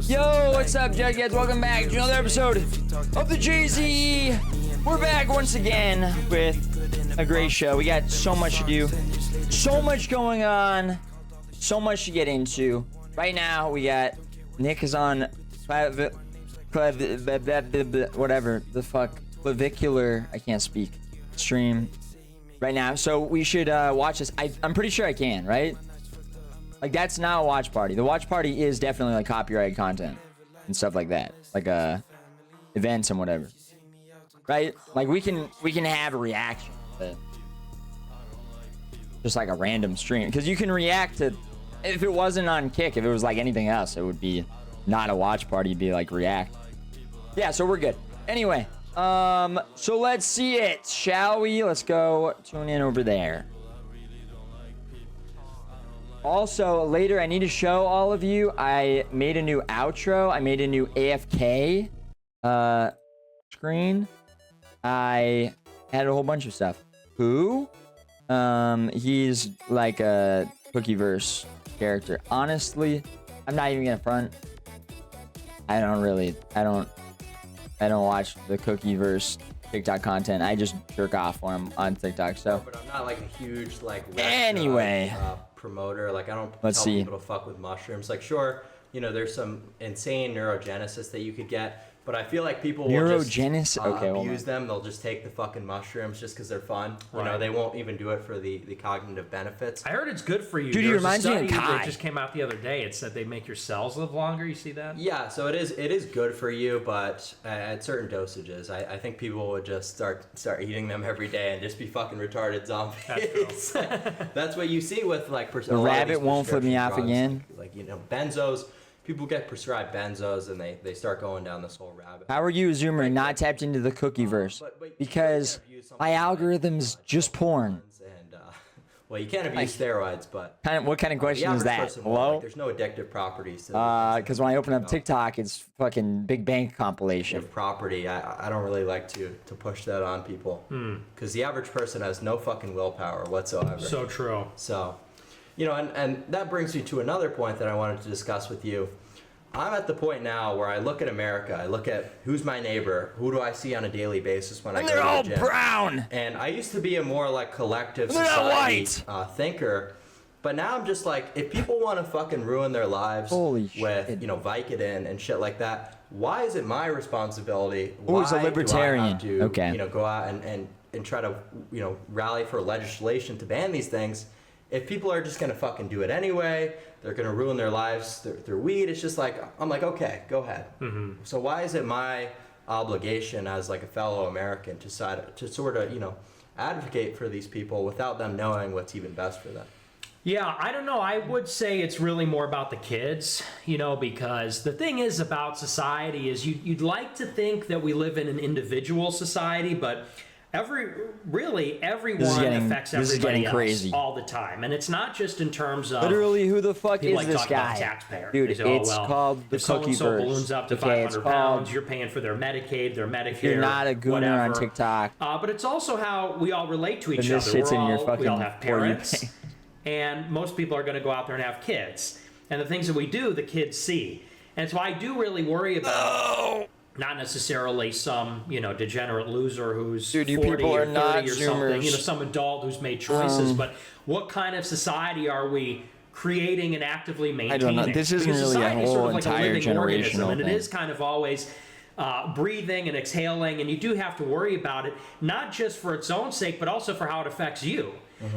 Yo, what's up, Jugheads? Welcome back to another episode of the Jay-Z. We're back once again with a great show. We got so much to do, so much going on, so much to get into. Right now, we got Nick is on whatever the fuck, clavicular. I can't speak. Stream right now, so we should watch this. I'm pretty sure I can, right? Like, that's not a watch party. The watch party is definitely like copyrighted content and stuff like that, like events and whatever, right? Like we can have a reaction to just like a random stream, because you can react to, if it wasn't on Kick, if it was like anything else, it would be not a watch party. It'd be like react. Yeah, so we're good. Anyway, so let's see it, shall we? Let's go tune in over there. Also, later, I need to show all of you, I made a new outro. I made a new AFK screen. I had a whole bunch of stuff. Who? He's like a Cookieverse character. Honestly, I'm not even gonna front. I don't watch the Cookieverse TikTok content. I just jerk off when I'm on TikTok, so. But I'm not like a huge like anyway. Promoter. Like, I don't tell people to fuck with mushrooms. Like, sure, you know, there's some insane neurogenesis that you could get, but I feel like people will just abuse them. They'll just take the fucking mushrooms just because they're fun. You know, they won't even do it for the cognitive benefits. I heard it's good for you. Dude, you remind me of Kai. That just came out the other day. It said they make your cells live longer. You see that? Yeah, so it is good for you, but at certain dosages. I think people would just start eating them every day and just be fucking retarded zombies. That's what you see with like the rabbit won't flip me off again. Like, you know, benzos. People get prescribed benzos and they start going down this whole rabbit. How are you, Zoomer, not tapped into the Cookieverse? Because my algorithm's just porn. And, well, you can't abuse steroids, but... What kind of question is that? Hello? Like, there's no addictive properties to because when I open up TikTok, it's fucking Big Bang compilation. Property, I don't really like to push that on people. Because the average person has no fucking willpower whatsoever. So true. So... You know, and that brings me to another point that I wanted to discuss with you. I'm at the point now where I look at America, I look at who's my neighbor, who do I see on a daily basis when I go to the gym. They're all brown! And I used to be a more like collective society thinker, but now I'm just like, if people want to fucking ruin their lives with, you know, Vicodin and shit like that, why is it my responsibility? Who's a libertarian? Do I have to, you know, go out and try to, you know, rally for legislation to ban these things? If people are just gonna fucking do it anyway, they're gonna ruin their lives through weed. It's just like, I'm like, okay, go ahead. So why is it my obligation as like a fellow American to sort of, you know, advocate for these people without them knowing what's even best for them? Yeah, I don't know. I would say it's really more about the kids, you know, because the thing is about society is you'd like to think that we live in an individual society, but everyone affects everybody else all the time, and it's not just in terms of literally who the fuck is this guy, taxpayer. Dude? It's called the Cookieverse. Balloons up to 500 pounds. You're paying for their Medicaid, their Medicare. You're not a gooner on TikTok. But it's also how we all relate to each other. We all have parents, and most people are going to go out there and have kids, and the things that we do, the kids see, and so I do really worry about. Not necessarily some, you know, degenerate loser who's 40 or 30 or something, you know, some adult who's made choices, but what kind of society are we creating and actively maintaining? I don't know. This isn't really a whole entire generational thing. And it is kind of always breathing and exhaling, and you do have to worry about it, not just for its own sake, but also for how it affects you.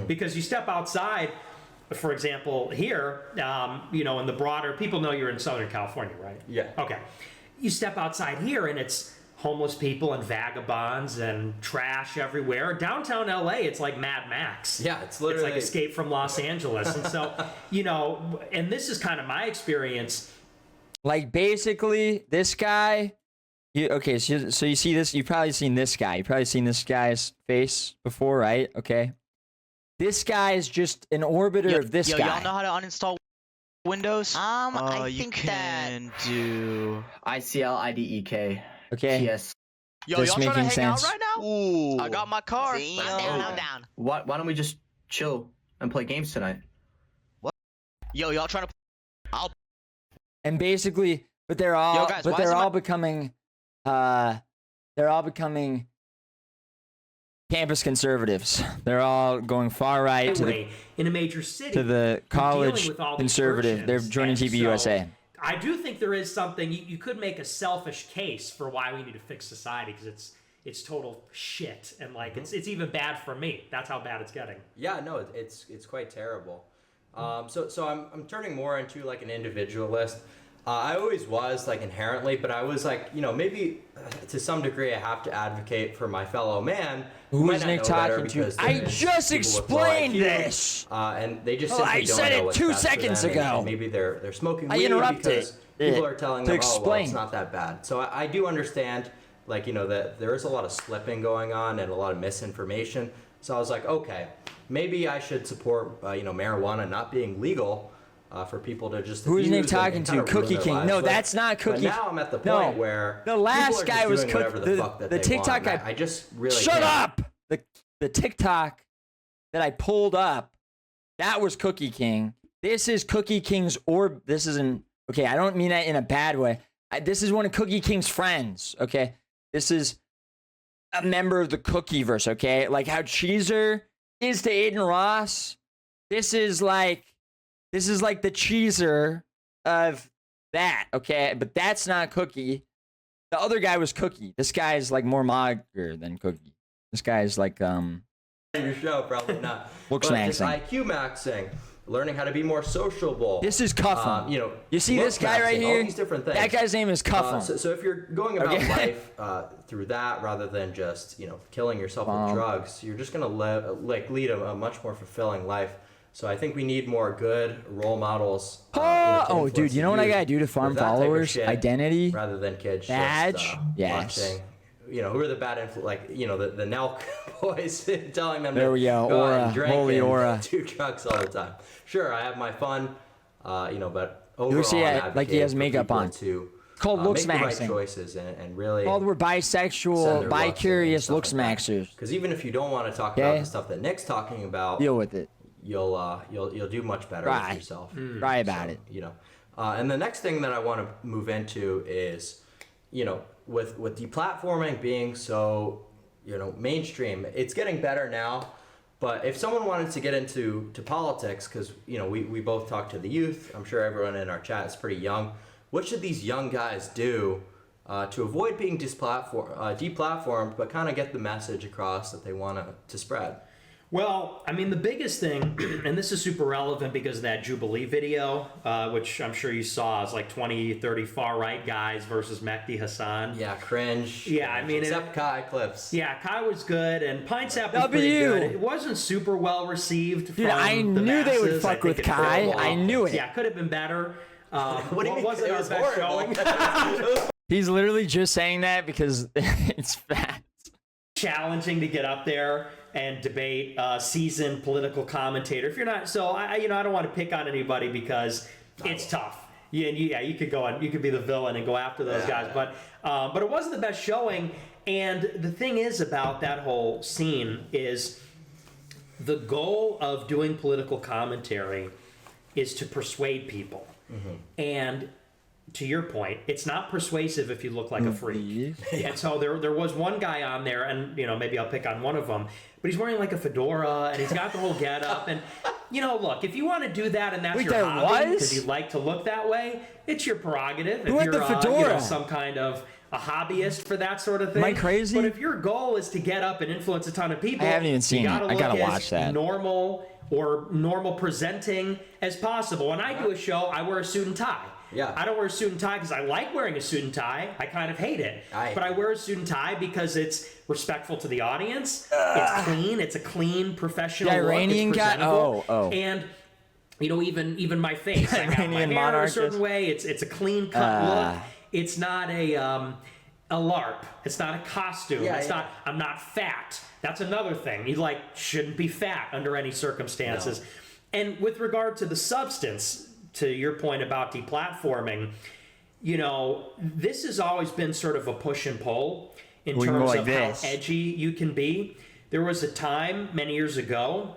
Because you step outside, for example, here, you know, in the broader, people know you're in Southern California, right? Yeah. Okay. You step outside here and it's homeless people and vagabonds and trash everywhere. Downtown LA, it's like Mad Max. Yeah, it's literally... It's like Escape from Los Angeles. And so, you know, and this is kind of my experience. Like, basically, this guy... Okay, so you see this... You've probably seen this guy. You've probably seen this guy's face before, right? Okay. This guy is just an orbiter of this guy. Y'all know how to uninstall Windows? I think you can do ICL IDEK. Okay. Yes. Yo, y'all trying to hang sense. out right now? Ooh. I got my car. I'm down. Why don't we just chill and play games tonight? What? Yo, y'all trying to? And basically, But they're all, Yo, guys, but they're all becoming campus conservatives. They're all going far right in a major city to the college conservative. They're joining TV USA. I do think there is something you could make a selfish case for why we need to fix society, because it's total shit, and like it's even bad for me. That's how bad it's getting. Yeah, no, it's quite terrible. So I'm turning more into like an individualist. I always was, like, inherently, but I was like, you know, maybe to some degree I have to advocate for my fellow man. Who is Nick talking to? I just explained this. And they just simply I don't said know it what's 2 best for seconds them. ago. Maybe they're smoking I weed interrupted because people are telling them, oh, well, it's explain. not that bad. So I do understand, like, you know, that there is a lot of slipping going on and a lot of misinformation. So I was like, okay, maybe I should support, you know, marijuana not being legal. For people to just who's Nick talking to? Cookie King? No, that's not Cookie. But now I'm at the point where the last guy was Cookie. The TikTok guy. I just really shut up. The TikTok that I pulled up, that was Cookie King. This is Cookie King's this isn't okay. I don't mean that in a bad way. This is one of Cookie King's friends. Okay, this is a member of the Cookieverse. Okay, like how Cheezer is to Aiden Ross. This is like the Cheezer of that, okay? But that's not Cookie. The other guy was Cookie. This guy is like more mager than Cookie. This guy is like your show, probably not. Looksmaxxing. IQ maxing, learning how to be more sociable. This is Cuff'em. You know, you see this guy right here? All these different things. That guy's name is Cuff'em. So if you're going about life through that rather than just, you know, killing yourself with drugs, you're just gonna lead a much more fulfilling life. So I think we need more good role models. Dude, you know what I gotta do to farm followers? Identity, rather than kids badge. Just, yes. Watching, you know, who are the bad like, you know, the Nelk boys telling them there we go. Go Aura, and drink holy and Aura. do drugs all the time. Sure, I have my fun, you know, but overall, see like he has makeup on. To called make the right looksmaxxing. choices and really. Called we're bisexual, bi-curious looksmaxers. Because even if you don't want to talk about the stuff that Nick's talking about, deal with it. You'll do much better with yourself. Cry about it. You know, and the next thing that I want to move into is, you know, with deplatforming being so, you know, mainstream, it's getting better now. But if someone wanted to get into politics, because, you know, we both talk to the youth, I'm sure everyone in our chat is pretty young. What should these young guys do to avoid being deplatformed, but kind of get the message across that they want to spread? Well, I mean, the biggest thing, and this is super relevant because of that Jubilee video, which I'm sure you saw, is like 20, 30 far-right guys versus Mehdi Hassan. Yeah, cringe. Yeah, I mean... Except Kai clips. Yeah, Kai was good, and Pine Sap was pretty good. It wasn't super well received from I knew they would fuck with Kai. I knew it. Yeah, could have been better. What do you mean? Wasn't our best showing? He's literally just saying that because it's fat. Challenging to get up there and debate seasoned political commentator. If you're not, so I don't want to pick on anybody because it's tough. You could go on, you could be the villain and go after those guys, but it wasn't the best showing. And the thing is about that whole scene is the goal of doing political commentary is to persuade people. And to your point, it's not persuasive if you look like a freak. And so there was one guy on there, and, you know, maybe I'll pick on one of them, but he's wearing like a fedora and he's got the whole getup. And, you know, look, if you want to do that and that's your hobby because you like to look that way, it's your prerogative. Who if had you're the fedora? you know, some kind of a hobbyist for that sort of thing. Am I crazy? But if your goal is to get up and influence a ton of people, I haven't even seen it. I gotta watch that. Normal presenting as possible. When I do a show, I wear a suit and tie. Yeah. I don't wear a suit and tie because I like wearing a suit and tie. I kind of hate it. But I wear a suit and tie because it's respectful to the audience. It's clean. It's a clean, professional the Iranian look. It's presentable. Oh. And, you know, even my face. I got my hair a certain way. It's a clean cut look. It's not a LARP. It's not a costume. I'm not fat. That's another thing. You shouldn't be fat under any circumstances. No. And with regard to the substance, to your point about deplatforming, you know, this has always been sort of a push and pull in terms of how edgy you can be. There was a time many years ago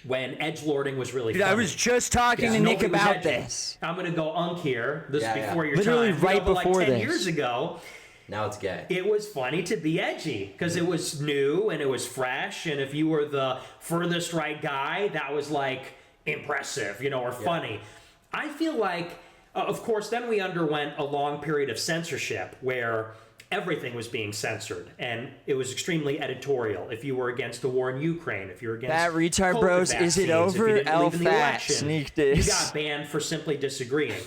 when edgelording was really Dude, funny. I was just talking to Nick about this. I'm going to go Unk here. This is before your Literally time. right before like 10 this. years ago, Now it's gay. it was funny to be edgy because it was new and it was fresh. And if you were the furthest right guy, that was like impressive, or funny. I feel like, of course, then we underwent a long period of censorship where everything was being censored, and it was extremely editorial. If you were against the war in Ukraine, if you were against that retard COVID bros, is it vaccines, over? if you didn't believe in the Fat, election, sneak this. you got banned for simply disagreeing.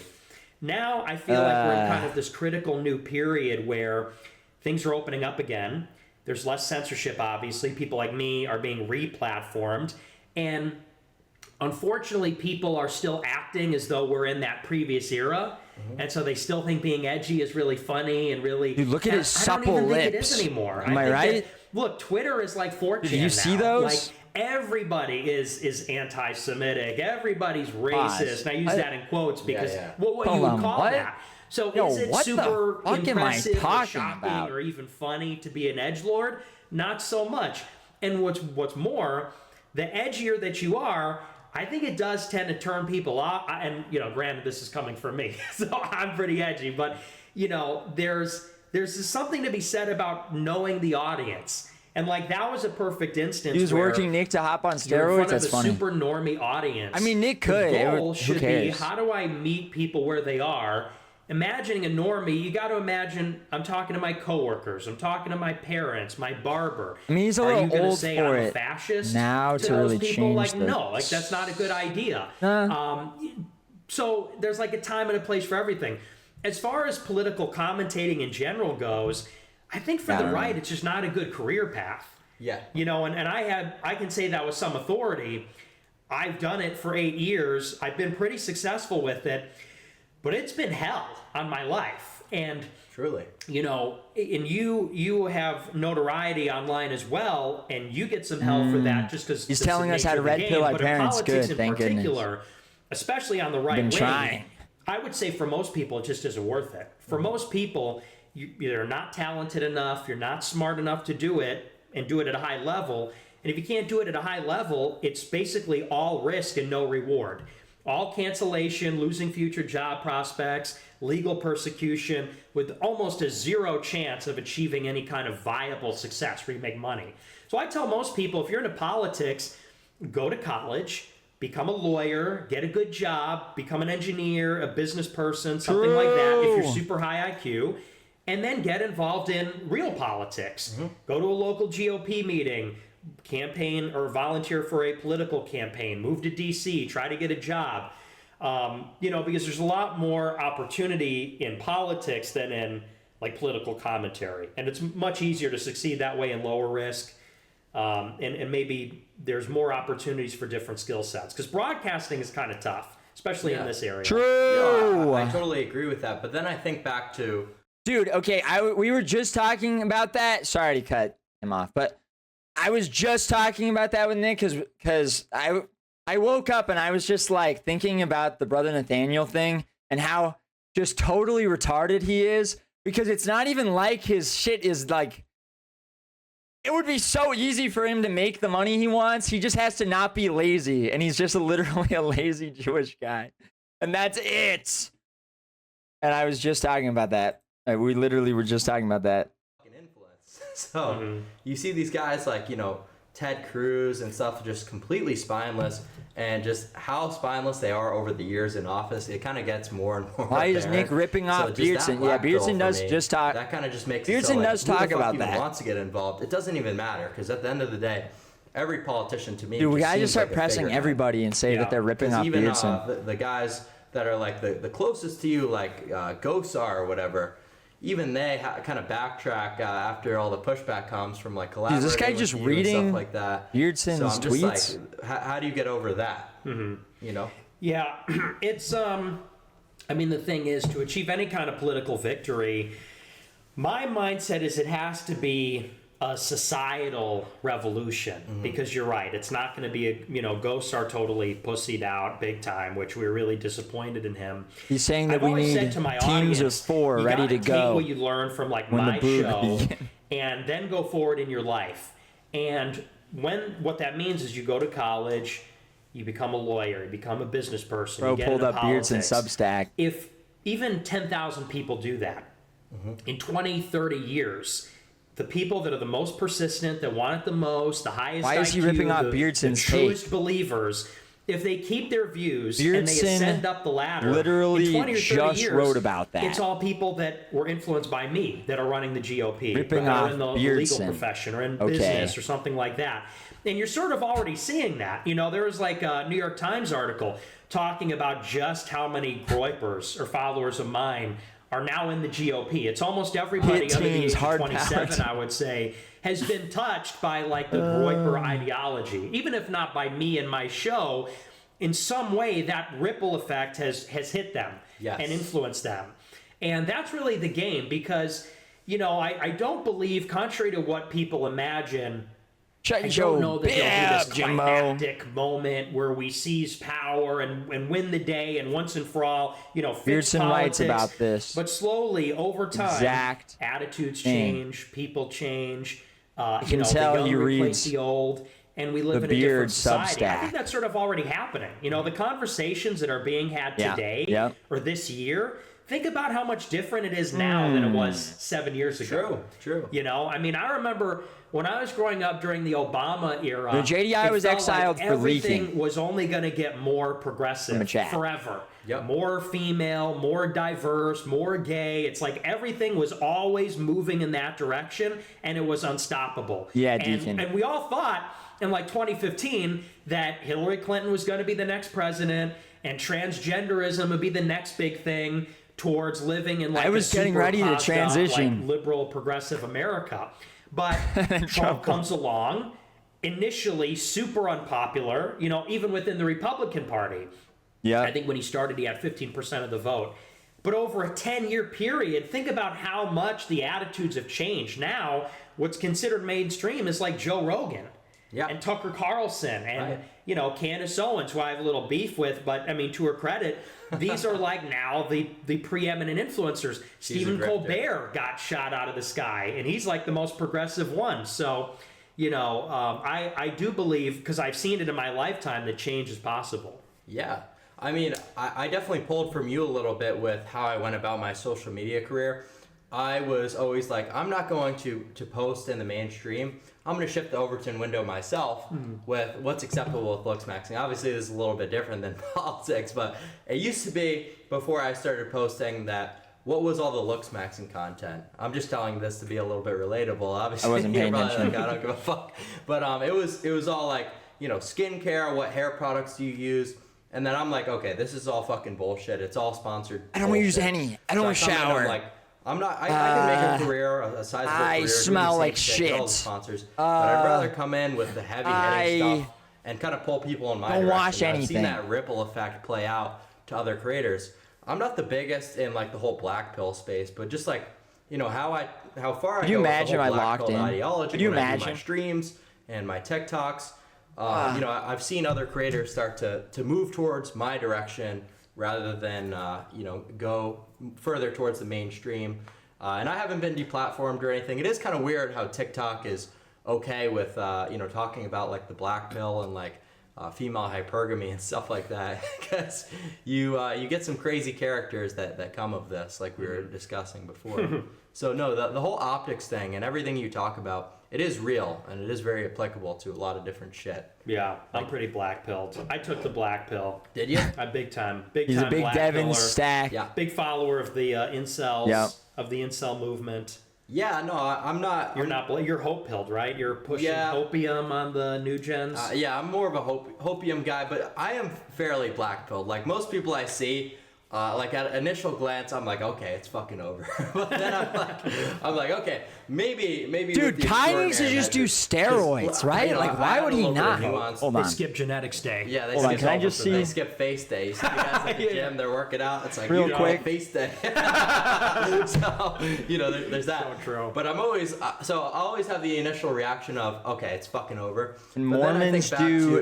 Now I feel like we're in kind of this critical new period where things are opening up again. There's less censorship, obviously. People like me are being re-platformed, and unfortunately, people are still acting as though we're in that previous era. And so they still think being edgy is really funny and really... Dude, look at his supple I don't even think it lips. is anymore. Am I right? Look, Twitter is like 4chan Did you see now. those? Like, everybody is anti-Semitic. Everybody's racist. And I use that in quotes because what you would call that. So is it super impressive or shocking or even funny to be an edgelord? Not so much. And what's more, the edgier that you are, I think it does tend to turn people off. And, granted, this is coming from me, so I'm pretty edgy. But, there's something to be said about knowing the audience. And, like, that was a perfect instance. He was working Nick to hop on steroids. That's funny. Super normie audience. I mean, Nick could. The goal should be, cares? how do I meet people where they are? Imagining a normie, you got to imagine, I'm talking to my coworkers, I'm talking to my parents, my barber. I mean, he's a little old say for I'm a it fascist now to really people? change Like, the... no, like that's not a good idea. So there's like a time and a place for everything. As far as political commentating in general goes, I think for the right, it's just not a good career path. Yeah. And I can say that with some authority. I've done it for 8 years. I've been pretty successful with it. But it's been hell on my life. And truly, and you have notoriety online as well, and you get some hell for that just because he's telling us how to red pill our parents. Good, thank goodness. Especially on the right wing, trying. I would say for most people it just isn't worth it. For most people, you're not talented enough, you're not smart enough to do it and do it at a high level. And if you can't do it at a high level, it's basically all risk and no reward. All cancellation, losing future job prospects, legal persecution, with almost a zero chance of achieving any kind of viable success where you make money. So I tell most people, if you're into politics, go to college, become a lawyer, get a good job, become an engineer, a business person, something like that, if you're super high IQ, and then get involved in real politics. Go to a local GOP meeting, campaign or volunteer for a political campaign, move to DC, try to get a job, because there's a lot more opportunity in politics than in like political commentary, and it's much easier to succeed that way in lower risk, and maybe there's more opportunities for different skill sets because broadcasting is kind of tough, especially in this area. True. I totally agree with that, but then I think back to okay, we were just talking about that. Sorry to cut him off, but I was just talking about that with Nick because I woke up and I was just like thinking about the Brother Nathaniel thing and how just totally retarded he is, because it's not even like his shit is like, it would be so easy for him to make the money he wants. He just has to not be lazy, and he's just literally a lazy Jewish guy, and that's it. And I was just talking about that. We literally were just talking about that. Influence. So you see these guys like, Ted Cruz and stuff, just completely spineless, and just how spineless they are over the years in office, it kind of gets more and more Why apparent. is Nick ripping off Beardson? Yeah, Beardson does just talk. That kind of just makes Beardson it so, like, does who the talk fuck about even that. wants to get involved? It doesn't even matter, because at the end of the day, every politician to me, dude, we gotta just start like pressing everybody and say that they're ripping off even, Beardson. The guys that are like the closest to you, like Gosar or whatever, even they kind of backtrack after all the pushback comes from like collaborating. Is this guy with just you reading and stuff like that? Beardson's so I'm just tweets? Like, how do you get over that? Yeah, it's I mean, the thing is, to achieve any kind of political victory, my mindset is it has to be a societal revolution, because you're right, it's not going to be ghosts are totally pussied out big time, which we're really disappointed in him. He's saying that I've we always need said to my teams audience, of 4 ready to go. Take what you learn from like when my the show, and then go forward in your life. And what that means is you go to college, you become a lawyer, you become a business person, Bro you get pulled into up Beards and politics. Substack. If even 10,000 people do that, in 20, 30 years, the people that are the most persistent, that want it the most, the highest Why is he IQ, ripping off the Beardson's truest believers, if they keep their views and they Beardson ascend up the ladder, literally in 20 or 30 just years, wrote about that. it's all people that were influenced by me that are running the GOP, Ripping that are off in the Beardson. legal profession or in Okay. business or something like that. And you're sort of already seeing that. You know, there was like a New York Times article talking about just how many groypers or followers of mine are now in the GOP. It's almost everybody Hit under the teams, age of hard 27, powered. I would say, has been touched by like the groyper ideology. Even if not by me and my show, in some way that ripple effect has hit them Yes. and influenced them. And that's really the game because, you know, I don't believe, contrary to what people imagine, Shut I your don't know that there'll be this Jimbo. climactic moment where we seize power and win the day and once and for all, you know, fix Beardson writes politics. about this. But slowly, over time, Exact attitudes thing. change, people change. can You know, tell the young he replace reads the old, and we live the in a different Beard society. I Substack. think that's sort of already happening. You know, the conversations that are being had Yeah, today yeah. or this year, think about how much different it is now than it was 7 years ago. True. You know, I mean, I remember when I was growing up during the Obama era, The JDI it was felt exiled like for everything leaking. was only going to get more progressive From a chat. forever. Yep. More female, more diverse, more gay. It's like everything was always moving in that direction, and it was unstoppable. Yeah, Deacon. And we all thought in like 2015 that Hillary Clinton was going to be the next president, and transgenderism would be the next big thing towards living in like I was a getting super ready to cosed up, transition. like, liberal progressive America. But Trump comes along, initially super unpopular, you know, even within the Republican Party. Yeah. I think when he started, he had 15% of the vote. But over a 10-year period, think about how much the attitudes have changed. Now, what's considered mainstream is like Joe Rogan and Tucker Carlson and, you know, Candace Owens, who I have a little beef with. But, I mean, to her credit, these are like now the preeminent influencers. Stephen Colbert got shot out of the sky, and he's like the most progressive one. So, you know, I do believe, because I've seen it in my lifetime, that change is possible. Yeah. I mean, I definitely pulled from you a little bit with how I went about my social media career. I was always like, I'm not going to post in the mainstream. I'm going to shift the Overton window myself with what's acceptable with looksmaxxing. Obviously, this is a little bit different than politics, but it used to be, before I started posting, that what was all the looksmaxxing content? I'm just telling this to be a little bit relatable. Obviously, I wasn't paying you're probably attention. like, I don't give a fuck. But it was all like, you know, skincare, what hair products do you use? And then I'm like, okay, this is all fucking bullshit. It's all sponsored. I don't use any. I don't shower. I'm like, I'm not. I can make a career, a sizable career. I doing the smell same like shit, get all the shit. sponsors, but I'd rather come in with the heavy hitting stuff and kind of pull people in my don't direction. wash I've anything. seen that ripple effect play out to other creators. I'm not the biggest in like the whole black pill space, but just like, you know, how far I you go imagine with the I whole black locked pill in? ideology Could you when I do imagine? my streams and my TikToks. You know, I've seen other creators start to move towards my direction rather than, you know, go further towards the mainstream. And I haven't been deplatformed or anything. It is kind of weird how TikTok is okay with, you know, talking about like the black pill and like female hypergamy and stuff like that, because you get some crazy characters that come of this, like we were discussing before. So no, the whole optics thing and everything you talk about, it is real and it is very applicable to a lot of different shit. Yeah, I'm pretty black pilled. I took the black pill. Did you? I'm big time He's a big black Devin pillar. stack. Yeah. Big follower of the incels, Yeah. of the incel movement. Yeah, no, I'm not. You're hope pilled, right? You're pushing hopium on the new gens. Yeah, I'm more of a hopium guy, but I am fairly black pilled. Like most people I see, like at initial glance, I'm like, okay, it's fucking over. But then I'm like, okay, maybe. Dude, Kai needs to just do steroids, right? Like, why would he not? Hold They on. skip genetics day. Yeah, they Hold on, skip can I just see- They skip face day. You see the guys at the gym, they're working out. It's like, Real you know, quick. face day. So, you know, there's that. So true. But I'm always, so I always have the initial reaction of, okay, it's fucking over. And But then I Mormons think back do to, you know,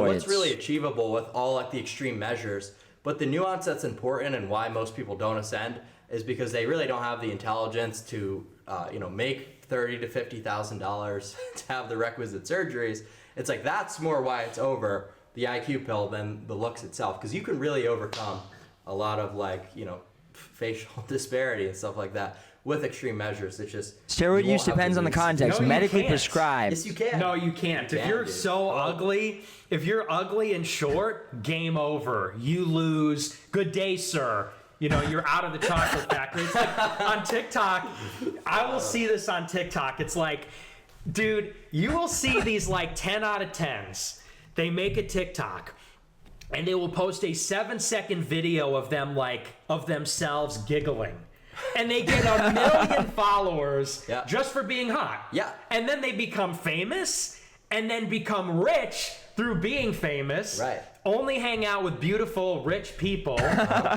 what's steroids. really achievable with all like the extreme measures. But the nuance that's important and why most people don't ascend is because they really don't have the intelligence to, you know, make $30,000 to $50,000 to have the requisite surgeries. It's like, that's more why it's over. the IQ pill than the looks itself, because you can really overcome a lot of like, you know, facial disparity and stuff like that with extreme measures. It's just steroid use depends on the context. No, medically can't. prescribed. Yes, you can. No, you can't. If you're so ugly, if you're ugly and short, game over. You lose. Good day, sir. You know, you're out of the chocolate factory. It's like on TikTok, I will see this on TikTok. It's like, dude, you will see these like 10 out of 10s. They make a TikTok and they will post a 7-second video of them of themselves giggling. And they get 1 million followers just for being hot. Yeah. And then they become famous and then become rich through being famous. Right. Only hang out with beautiful, rich people,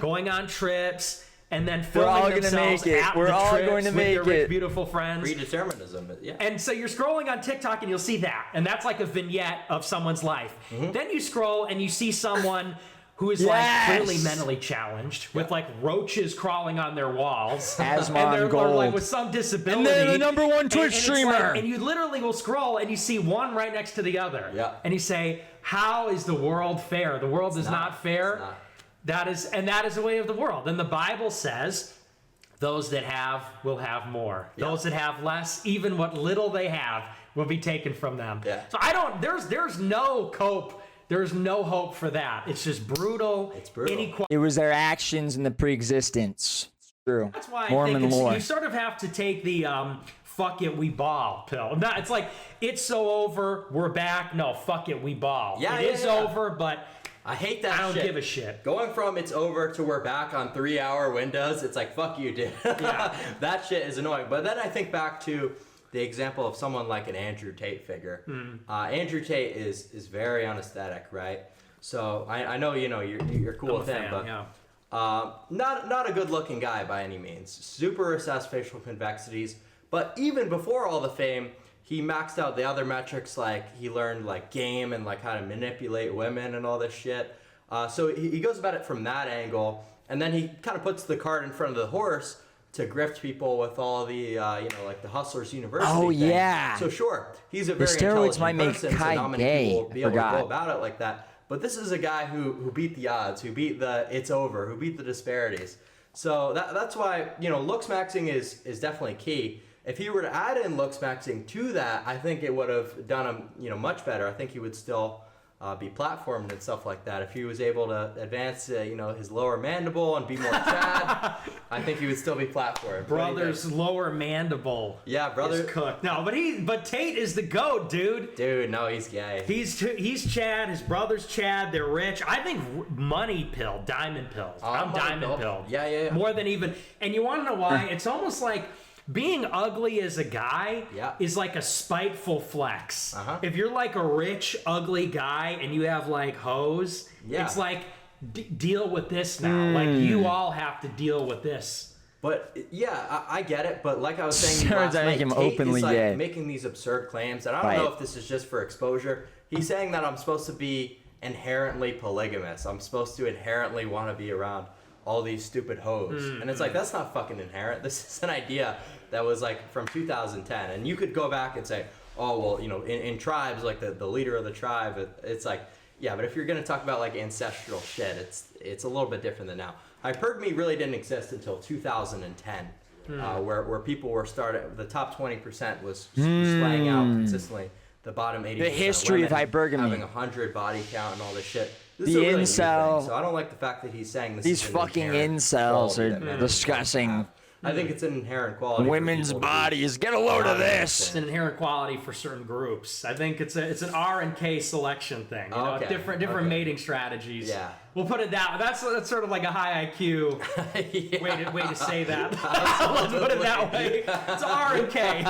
going on trips, and then We're all filming gonna themselves make it. at We're the all trips going to with make their rich, it. beautiful friends. Predeterminism, yeah. And so you're scrolling on TikTok and you'll see that. And that's like a vignette of someone's life. Then you scroll and you see someone who is like clearly mentally challenged with like roaches crawling on their walls. Asthma and they're gold. like with some disability. And they're the number one Twitch and it's streamer. and you literally will scroll and you see one right next to the other. Yeah. And you say, how is the world fair? The world is not fair. It's not. That is the way of the world. And the Bible says, those that have will have more. Those that have less, even what little they have, will be taken from them. Yeah. So there's no cope. There's no hope for that. It's just brutal. It's brutal. Inequality. It was their actions and the pre-existence. It's true. That's why Mormon I think lore. you sort of have to take the fuck it, we ball pill. No, it's like, it's so over, we're back. No, fuck it, we ball. Yeah, It is yeah. over, but I hate that I don't shit. give a shit. Going from it's over to we're back on 3-hour windows, it's like, fuck you, dude. Yeah. That shit is annoying. But then I think back to the example of someone like an Andrew Tate figure. Andrew Tate is very unaesthetic, right? So I know, you know, you're cool I'm with a him, fan, but yeah. not a good looking guy by any means. Super recessed facial convexities. But even before all the fame, he maxed out the other metrics, like he learned like game and like how to manipulate women and all this shit. So he goes about it from that angle, and then he kind of puts the cart in front of the horse to grift people with all the you know, like the Hustlers University. Oh, thing. yeah. So sure, he's a The very steroids intelligent might make person, so Kai not many gay. people will be I able to forgot. go about it like that. But this is a guy who beat the odds, who beat the it's over, who beat the disparities. So that's why, you know, looksmaxxing is definitely key. If he were to add in looksmaxxing to that, I think it would have done him, you know, much better. I think he would still be platformed and stuff like that. If he was able to advance, you know, his lower mandible and be more Chad, I think he would still be platformed. Brother's lower mandible. Yeah, brother. Is cooked. No, but Tate is the GOAT, dude. Dude, no, he's gay. He's Chad. His brother's Chad. They're rich. I think money pill, diamond pills. I'm money diamond pill. pill. Yeah. More than even. And you want to know why? It's almost like being ugly as a guy is like a spiteful flex. If you're like a rich, ugly guy and you have like hoes, it's like, deal with this now. Like, you all have to deal with this. But yeah, I get it. But like I was saying, Steroids last night, make him Tate openly is like gay. making these absurd claims, and I don't know if this is just for exposure. He's saying that I'm supposed to be inherently polygamous. I'm supposed to inherently want to be around all these stupid hoes, and it's like, that's not fucking inherent. This is an idea that was like from 2010, and you could go back and say, oh well, you know, in tribes, like the leader of the tribe, it's like, yeah, but if you're gonna talk about like ancestral shit, it's a little bit different than now. Hypergamy really didn't exist until 2010, where people were the top 20% was slaying out consistently. The bottom 80%. The history of hypergamy. Having 100 body count and all this shit. This The is a really new incel. thing, so I don't like the fact that he's saying this. These is an fucking inherent incels quality are that men discussing have. I think it's an inherent quality. for women's people to be bodies. Get a load of this. It's an inherent quality for certain groups. I think it's an R and K selection thing. You know, Okay, different mating strategies. Yeah. We'll put it that way. That's sort of like a high IQ Yeah. way to say that. Let's put it that way. It's R and K.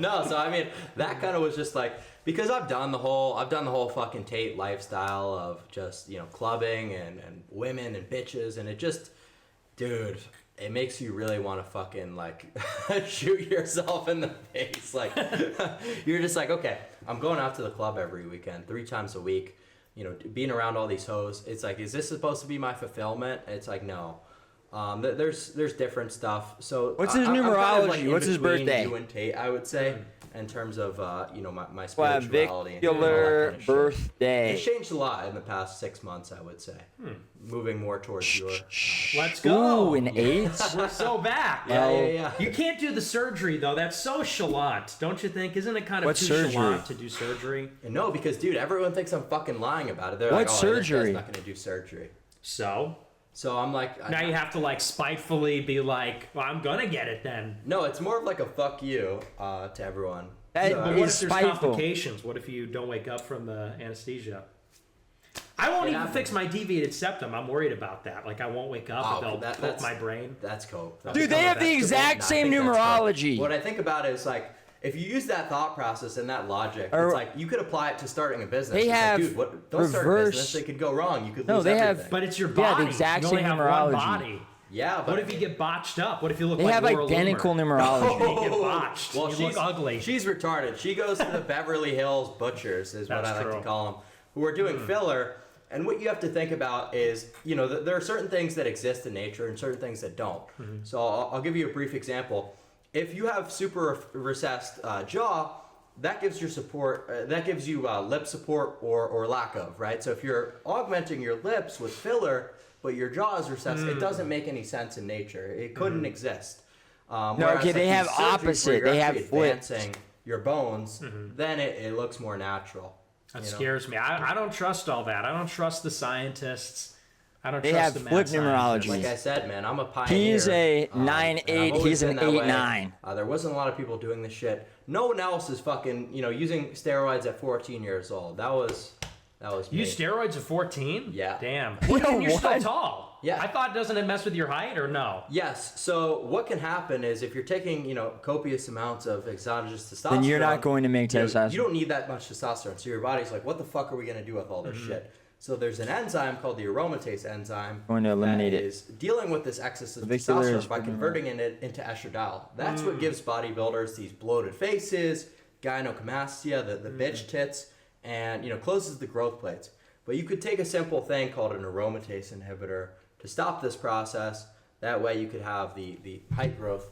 No, so I mean, that kind of was just like, because I've done the whole fucking Tate lifestyle of just, you know, clubbing and women and bitches, and it just, dude, it makes you really want to fucking like shoot yourself in the face. Like, you're just like, okay, I'm going out to the club every weekend, 3 times a week, you know, being around all these hoes. It's like, is this supposed to be my fulfillment? It's like, no. There's different stuff. So What's his I'm kind of, numerology? like, in What's his between birthday? You and Tate, I would say. in terms of you know, my spirituality. Clavicular and birthday. It's changed a lot in the past 6 months, I would say. Moving more towards your. Let's go. Ooh, an 8? We're so back. Yeah. You can't do the surgery though. That's so chalant, don't you think? Isn't it kind of too chalant to do surgery? No, because dude, everyone thinks I'm fucking lying about it. They're like, "Oh, surgery? this guy's not gonna do surgery." So I'm like, now you have to like spitefully be like, well, I'm gonna get it then. No, it's more of like a fuck you to everyone. That But what if there's spiteful. complications? What if you don't wake up from the anesthesia? I won't even fix my deviated septum. I'm worried about that. Like I won't wake up and they'll poke my brain. That's cope. Dude, they have the exact same numerology. What I think about it is like, if you use that thought process and that logic, it's like you could apply it to starting a business. They have like, dude, don't start a business. It could go wrong. You could lose everything. But it's your body. the exact you same only have numerology. one body. Yeah, but What if you get botched up? What if you look They like have Laura identical Loomer? numerology. You get botched. Well, you she's look ugly. She's retarded. She goes to the Beverly Hills Butchers, is what That's I like true. to call them, who are doing filler. And what you have to think about is, you know, there are certain things that exist in nature and certain things that don't. So I'll give you a brief example. If you have super recessed jaw, that gives your support. That gives you lip support or lack of, right? So if you're augmenting your lips with filler, but your jaw is recessed, it doesn't make any sense in nature. It couldn't exist. okay, they have opposite. They have advancing your bones. Then it looks more natural. That scares me. I don't trust all that. I don't trust the scientists. I don't They trust have the flip mad scientists. numerology. Like I said, man, I'm a pioneer. He's a and 9'8". I've always He's been an that way. 8'9". There wasn't a lot of people doing this shit. No one else is fucking, you know, using steroids at 14 years old. That was me. You steroids at 14? Yeah. Damn. Yo, And you're still what? tall. Yeah. I thought, doesn't it mess with your height or no? Yes. So what can happen is if you're taking, you know, copious amounts of exogenous testosterone, Then you're not going to make testosterone. You don't need that much testosterone. So your body's like, what the fuck are we gonna do with all this shit? So there's an enzyme called the aromatase enzyme. Going to eliminate that it. is dealing with this excess of Clavicular testosterone is by freaking converting it into estradiol. That's what gives bodybuilders these bloated faces, gynecomastia, the bitch tits, and, you know, closes the growth plates. But you could take a simple thing called an aromatase inhibitor to stop this process. That way you could have the height growth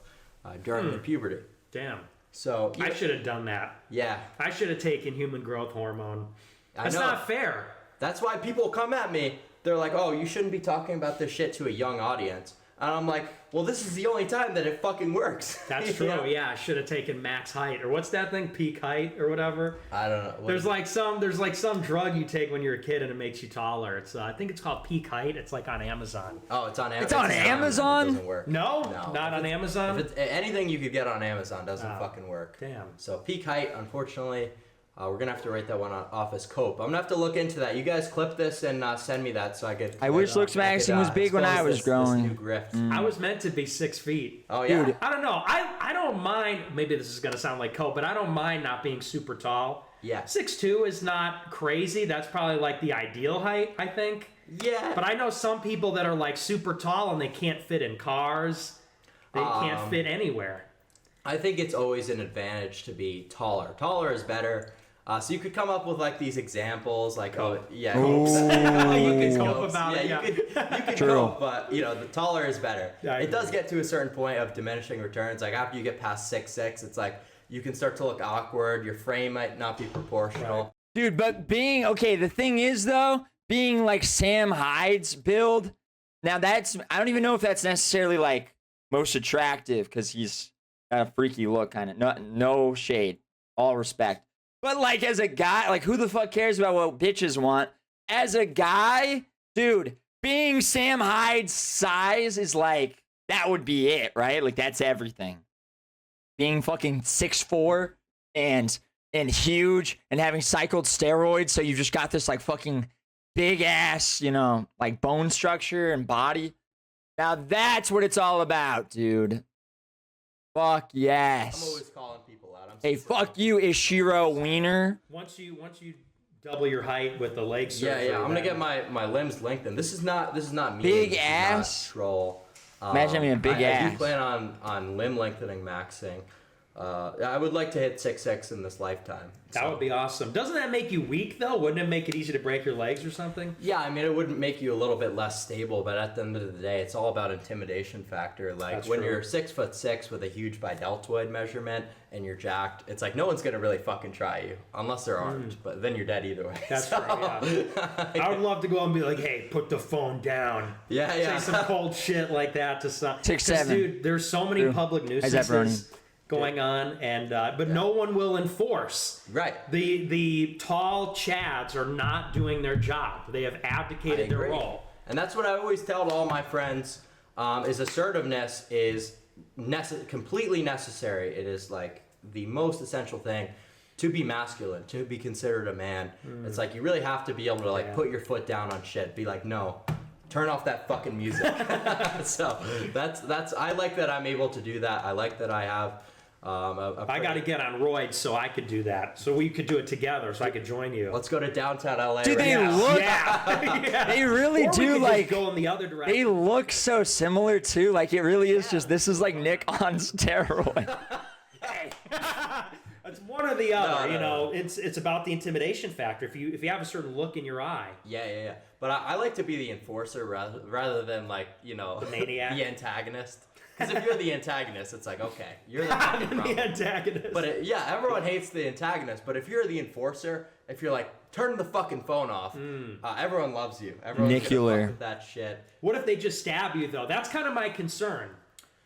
during the puberty. Damn. So I should have done that. yeah, I should have taken human growth hormone. I That's know. not fair. That's why people come at me. They're like, oh, you shouldn't be talking about this shit to a young audience. And I'm like, well, this is the only time that it fucking works. That's You true. know? Yeah, I should have taken max height or what's that thing? Peak height or whatever. I don't know. There's like some drug you take when you're a kid and it makes you taller. It's I think it's called Peak Height. It's like on Amazon. Oh, it's on Amazon. It's on Amazon? It doesn't work. No, No. not on Amazon. If it's, anything you could get on Amazon doesn't fucking work. Damn. So peak height, unfortunately, we're gonna have to write that one off as cope. I'm gonna have to look into that. You guys clip this and send me that so I could. I wish looksmaxxing was big when I was growing. This new grift. I was meant to be 6 feet. Oh yeah. Dude. I don't know. I don't mind. Maybe this is gonna sound like Cope, but I don't mind not being super tall. Yeah. 6'2" is not crazy. That's probably like the ideal height, I think. Yeah. But I know some people that are like super tall and they can't fit in cars. They can't fit anywhere. I think it's always an advantage to be taller. Taller is better. So you could come up with like these examples, like Cope. oh yeah, You can cope Copes. about it. Yeah. You could True. cope, but you know the taller is better. Yeah, I it does agree. get to a certain point of diminishing returns. Like after you get past 6'6", it's like you can start to look awkward. Your frame might not be proportional. Dude, but being okay, the thing is though, being like Sam Hyde's build, now that's I don't even know if that's necessarily like most attractive because he's got a freaky look, kind of. No shade, all respect. But like as a guy, like who the fuck cares about what bitches want? As a guy, dude, being Sam Hyde's size is like that would be it, right? Like that's everything. Being fucking 6'4" and huge and having cycled steroids, so you've just got this like fucking big ass, you know, like bone structure and body. Now that's what it's all about, dude. Fuck yes. I'm always calling people out. Hey, fuck you, Ishiro Wiener. Once you double your height with the leg surgery. Yeah. I'm gonna then- get my limbs lengthened. This is not me. Big This is ass? not troll. Imagine having a big I ass. do plan on limb lengthening maxing. I would like to hit 6'6" in this lifetime. That would be awesome. Doesn't that make you weak, though? Wouldn't it make it easy to break your legs or something? Yeah, I mean, it wouldn't make you a little bit less stable, but at the end of the day, it's all about intimidation factor. Like, That's when true. you're 6'6" with a huge bideltoid measurement and you're jacked, it's like no one's going to really fucking try you, unless they're armed, but then you're dead either way. That's right, yeah. I would love to go and be like, hey, put the phone down. Yeah, yeah. Say some cold shit like that to some... 6'7". Dude, there's so many public nuisances going on, and but no one will enforce. Right. The tall chads are not doing their job. They have abdicated their role. And that's what I always tell to all my friends, is assertiveness is completely necessary. It is like the most essential thing to be masculine, to be considered a man. It's like you really have to be able to like put your foot down on shit. Be like, no, turn off that fucking music. So that's I like that I'm able to do that. I like that I have I got to get on roids so I could do that. So we could do it together. So I could join you. Let's go to downtown LA. Dude, right they now. look. Yeah. They really Or we do could like. just go in the other direction. They look so similar too. Like it really is just. This is like Nick on steroids. Hey. It's one or the other. No, you know, no. it's about the intimidation factor. If you have a certain look in your eye. Yeah. But I like to be the enforcer rather than like, you know, The maniac? the antagonist. Because if you're the antagonist, it's like, okay, you're the fucking problem. The antagonist. But everyone hates the antagonist. But if you're the enforcer, if you're like, turn the fucking phone off, everyone loves you. Everyone's gonna Nicular. fuck with that shit. What if they just stab you, though? That's kind of my concern.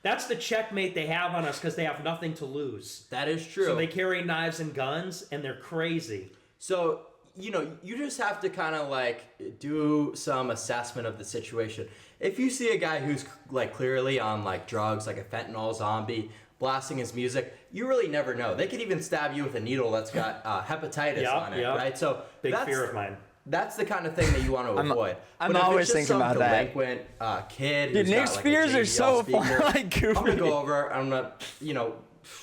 That's the checkmate they have on us because they have nothing to lose. That is true. So they carry knives and guns, and they're crazy. So, you know, you just have to kind of like do some assessment of the situation. If you see a guy who's like clearly on like drugs, like a fentanyl zombie, blasting his music, you really never know. They could even stab you with a needle that's got hepatitis on it, right? So big fear of mine. That's the kind of thing that you want to avoid. I'm But if always it's just thinking about some that. delinquent kid Dude, who's Nick's got, like, fears a are JBL so far, speaker, like, goofy. I'm gonna go over. I'm gonna, you know.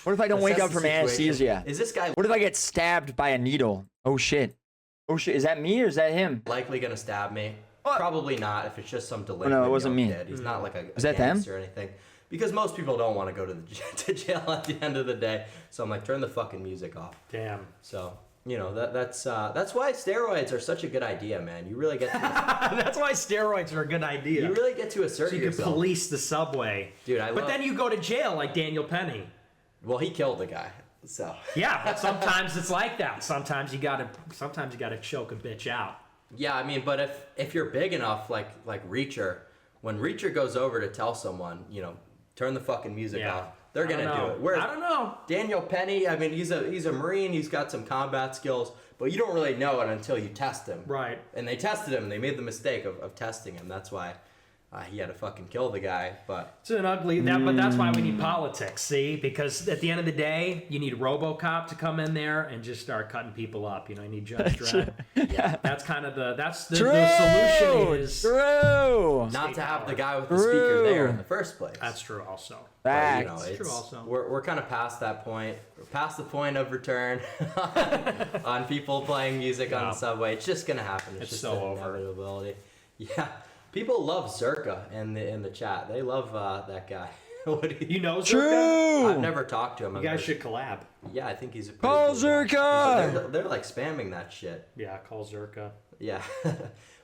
What if I don't wake assess up the from situation. anesthesia? Is this guy What if I get stabbed by a needle? Oh shit. Oh shit. Is that me or is that him? likely gonna stab me? What? Probably not. If it's just some delinquent no, it wasn't young me. kid. He's not like a Is that them? gangster or anything. Because most people don't want to go to to jail at the end of the day. So I'm like, turn the fucking music off. Damn. So you know that's why steroids are such a good idea, man. You really get to, That's why steroids are a good idea. you really get to assert so you can yourself. police the subway. Dude, But then you go to jail like Daniel Penny. Well, he killed a guy. So Yeah, but sometimes it's like that. Sometimes you gotta choke a bitch out. yeah, I mean, but if you're big enough, like Reacher, when Reacher goes over to tell someone, you know, turn the fucking music off, they're gonna do it. Whereas I don't know. Daniel Penny, I mean, he's a Marine. He's got some combat skills, but you don't really know it until you test him. Right. And they tested him. They made the mistake of testing him. That's why he had to fucking kill the guy. But It's an ugly but that's why we need politics, see? Because at the end of the day, you need RoboCop to come in there and just start cutting people up. You know, you need Judge Dredd. yeah, That's kind of the True. solution is True. not to have power. the guy with the speaker there in the first place. That's true also. But, Facts. you know, it's, true also. We're kind of past that point. We're past the point of return on people playing music on the subway. It's just gonna happen. It's just so an over. inevitability. Yeah, people love Zerka in the chat. They love that guy. What do You know Zerka? True. I've never talked to him. You guys should collab. Yeah, I think he's a. pretty Call cool guy. Zerka! They're like spamming that shit. Yeah, call Zerka. Yeah,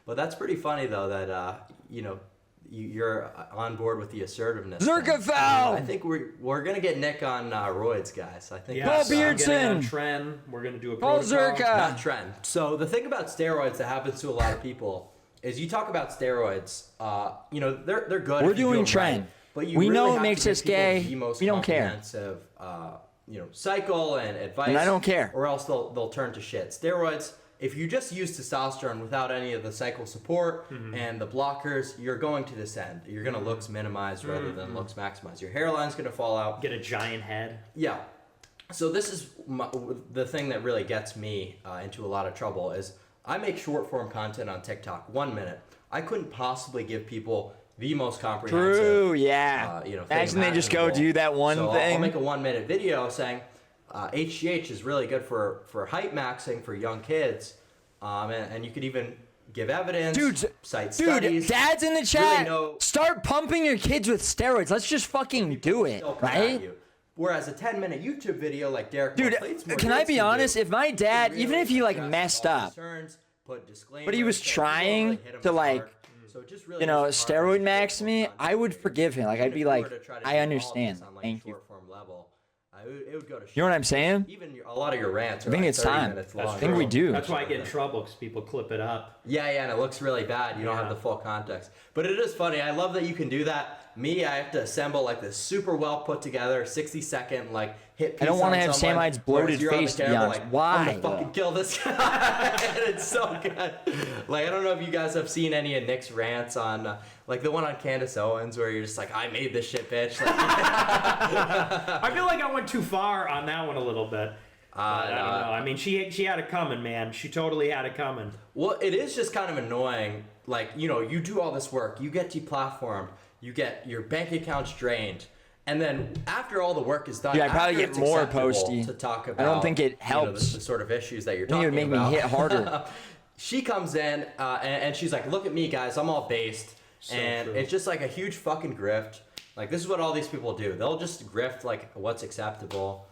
but that's pretty funny though that you know. You're on board with the assertiveness. Zerka thing. foul! I think we're gonna get Nick on roids, guys. I think. Yeah, Paul that's, so I'm getting Beardson. on Trend. We're gonna do a Paul protocol. Zerka. not trend. So the thing about steroids that happens to a lot of people is you talk about steroids. You know they're good. We're if you do doing them trend. right, but you We really know it have makes to give us people gay. the most We don't care. comprehensive, you know, cycle and advice. And I don't care. Or else they'll turn to shit. Steroids. If you just use testosterone without any of the cycle support and the blockers, you're going to this end. You're going to looks minimize rather than looks maximize. Your hairline's going to fall out. Get a giant head. Yeah. So this is the thing that really gets me into a lot of trouble is I make short form content on TikTok, 1 minute. I couldn't possibly give people the most comprehensive. True, yeah. You know, Imagine they just go imaginable. do that one So thing. I'll make a 1 minute video saying HGH is really good for height maxing for young kids, and you could even give evidence, cite studies. Dad's in the chat. Really know- Start pumping your kids with steroids. Let's just fucking do it, They'll come at right? you. Whereas a 10-minute YouTube video like Derek, Dude, can I be honest? If my dad, even if he like messed up, but he was trying to like, you know, steroid max me, I would forgive him. Like I'd be like, I understand. Thank you. It would go to You know what I'm saying? Even a lot of your rants are I think like it's 30 time. minutes long. I think we do. That's why I get in trouble because people clip it up. Yeah, and it looks really bad. You don't have the full context. But it is funny. I love that you can do that. Me, I have to assemble like this super well put together 60-second like hit piece. I don't want to have someone, Samite's bloated face, to be honest. like, Why? I'm gonna fucking kill this guy. And it's so good. Like, I don't know if you guys have seen any of Nick's rants on, like the one on Candace Owens where you're just like, I made this shit, bitch. Like, I feel like I went too far on that one a little bit. I don't know. I mean, she had it coming, man. She totally had it coming. Well, it is just kind of annoying. Like, you know, you do all this work, you get deplatformed, you get your bank accounts drained, and then after all the work is done, I probably get more posty posty to talk about. I don't think it helps. You know, the sort of issues that you're I talking think it would make about. me hit harder. She comes in and she's like, "Look at me, guys. I'm all based," and true. it's just like a huge fucking grift. Like this is what all these people do. They'll just grift like what's acceptable.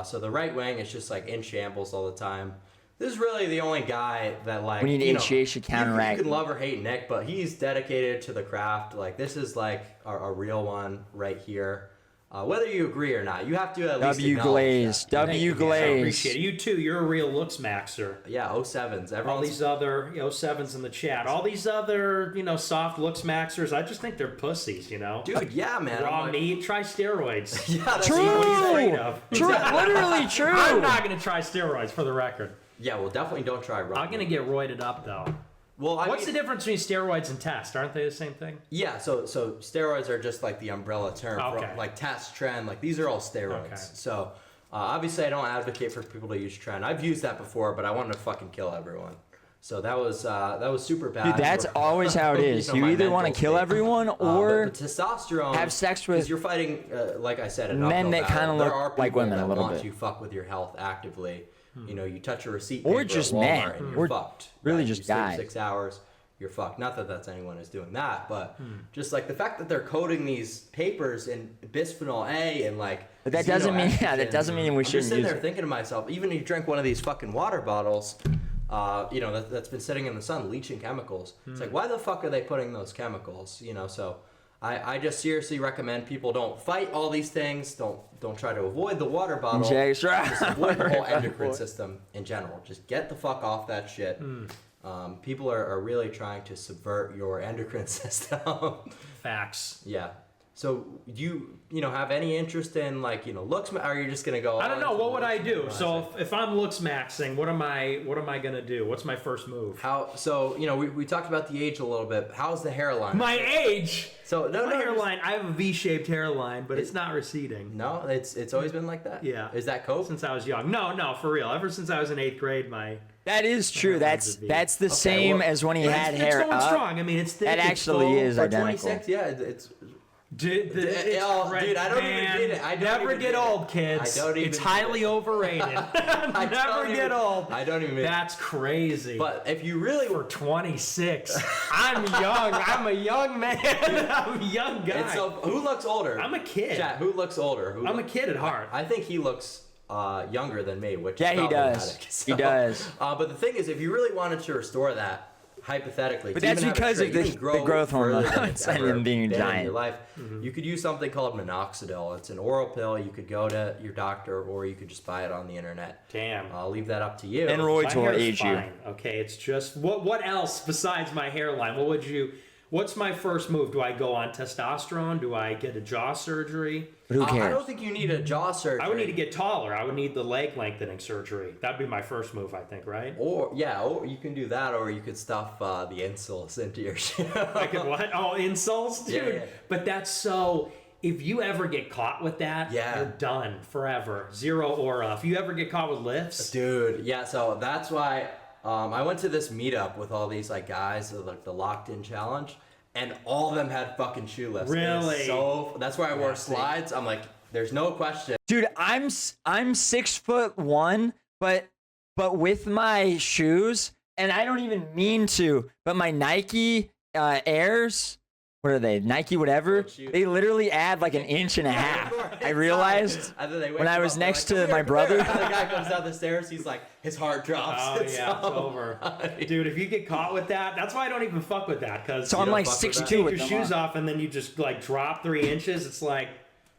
So the right wing is just like in shambles all the time. This is really the only guy that like we need HGH to counteract. You can love or hate Nick, but he's dedicated to the craft. Like this is like a real one right here. Whether you agree or not, you have to at least Glaze. W I Glaze. appreciate it. You too. You're a real looks maxer. Yeah, 07s. All these other 07s in the chat. All these other soft looks maxers. I just think they're pussies. Dude, yeah, man. Raw meat. Try steroids. Yeah, that's True. what he's afraid of. True. Literally true. I'm not gonna try steroids for the record. Yeah, well, definitely don't try raw. I'm gonna get roided up though. Well, what's the difference between steroids and test? Aren't they the same thing? Yeah, so steroids are just like the umbrella term Okay. for like test, trend, like these are all steroids. Okay. So obviously I don't advocate for people to use trend. I've used that before, but I wanted to fucking kill everyone. So that was super bad. Dude, that's always how it is. You my either want to mental kill state. everyone or but testosterone have sex with you're fighting, like I said, an men uphill that battle. kinda There look are like people women a that little want bit. to fuck with your health actively. You touch a receipt Or paper just at Walmart men. and you're Or fucked. really right? just You sleep guys. 6 hours. You're fucked. Not that that's anyone is doing that, but just like the fact that they're coating these papers in bisphenol A and like. But that doesn't mean that doesn't mean we I'm just shouldn't sitting use there it. thinking to myself, even if you drink one of these fucking water bottles, that's been sitting in the sun leaching chemicals. It's like, why the fuck are they putting those chemicals? So I just seriously recommend people don't fight all these things. Don't try to avoid the water bottle. Just avoid the whole endocrine system in general. Just get the fuck off that shit. People are really trying to subvert your endocrine system. Facts. Yeah. So do you have any interest in looks? Or are you just gonna go? I don't know. What would I do? So if I'm looks maxing, what am I gonna do? What's my first move? We talked about the age a little bit. How's the hairline? My age. So my hairline. I have a V-shaped hairline, but it's not receding. No, it's always been like that. Yeah. Is that cope? Since I was young. No, for real. Ever since I was in 8th grade, That is true. That's the same as when he had hair it's going up. strong. I mean, it's thick. That it's actually full. is For identical. 26, yeah, it's. Dude, I don't even get it. I don't never even get get old, it. kids. I don't even it's get highly it. overrated. Never get old. I don't even. That's crazy. But if you really for 26, I'm young. I'm a young man. I'm a young guy. And so who looks older? I'm a kid. Chat, who looks older? I'm a kid at heart. I think he looks younger than me, which Yeah, is he does. problematic. He does. But the thing is, if you really wanted to restore that, hypothetically, But to that's even have because it of straight, the even grow growth further than hormone it's and ever him being a been in giant. your life. You could use something called minoxidil. It's an oral pill. You could go to your doctor, or you could just buy it on the internet. Damn. I'll leave that up to you. And roids will age you. Okay, it's just what else besides my hairline? What's my first move? Do I go on testosterone? Do I get a jaw surgery? But who cares? I don't think you need a jaw surgery. I would need to get taller. I would need the leg lengthening surgery. That'd be my first move, I think, right? Or you can do that, or you could stuff the insoles into your shit. I could what? Oh, insoles, dude. Yeah. But that's so. If you ever get caught with that, you're done forever. Zero aura. If you ever get caught with lifts, dude. Yeah. So that's why I went to this meetup with all these guys, like the locked in challenge. And all of them had fucking shoe lifts. Really? So that's why I wore slides. I'm like, there's no question. Dude, I'm 6'1", but with my shoes, and I don't even mean to, but my Nike Airs, what are they? Nike whatever. They literally add like 1.5 inches. I realized when I was next to my brother. The guy comes down the stairs. He's like, his heart drops. Oh yeah, it's over. Dude, if you get caught with that, that's why I don't even fuck with that. Cause so I'm like 6'2" with your shoes off and then you just like drop 3 inches. It's like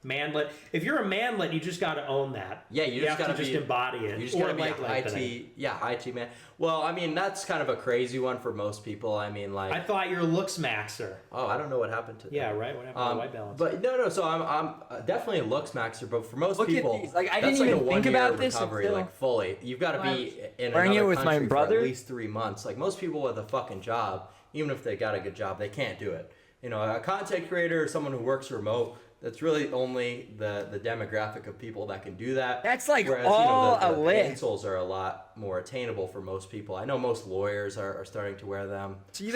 manlet. If you're a manlet, you just got to own that. Yeah, you just got to just embody it. You just got to be IT man. Well, I mean, that's kind of a crazy one for most people. I mean, like I thought you're a looksmaxxer. Oh, I don't know what happened to that. Yeah, right. What happened to the white balance? But no. So I'm definitely a looksmaxxer. But for most people, at these. Like I didn't even think about this recovery, like fully. You've got to be in wearing another it with country my brother for at least 3 months. Like most people with a fucking job, even if they got a good job, they can't do it. You know, a content creator or someone who works remote. That's really only the demographic of people that can do that. That's like whereas, all the a list. pencils are a lot more attainable for most people. I know most lawyers are starting to wear them. See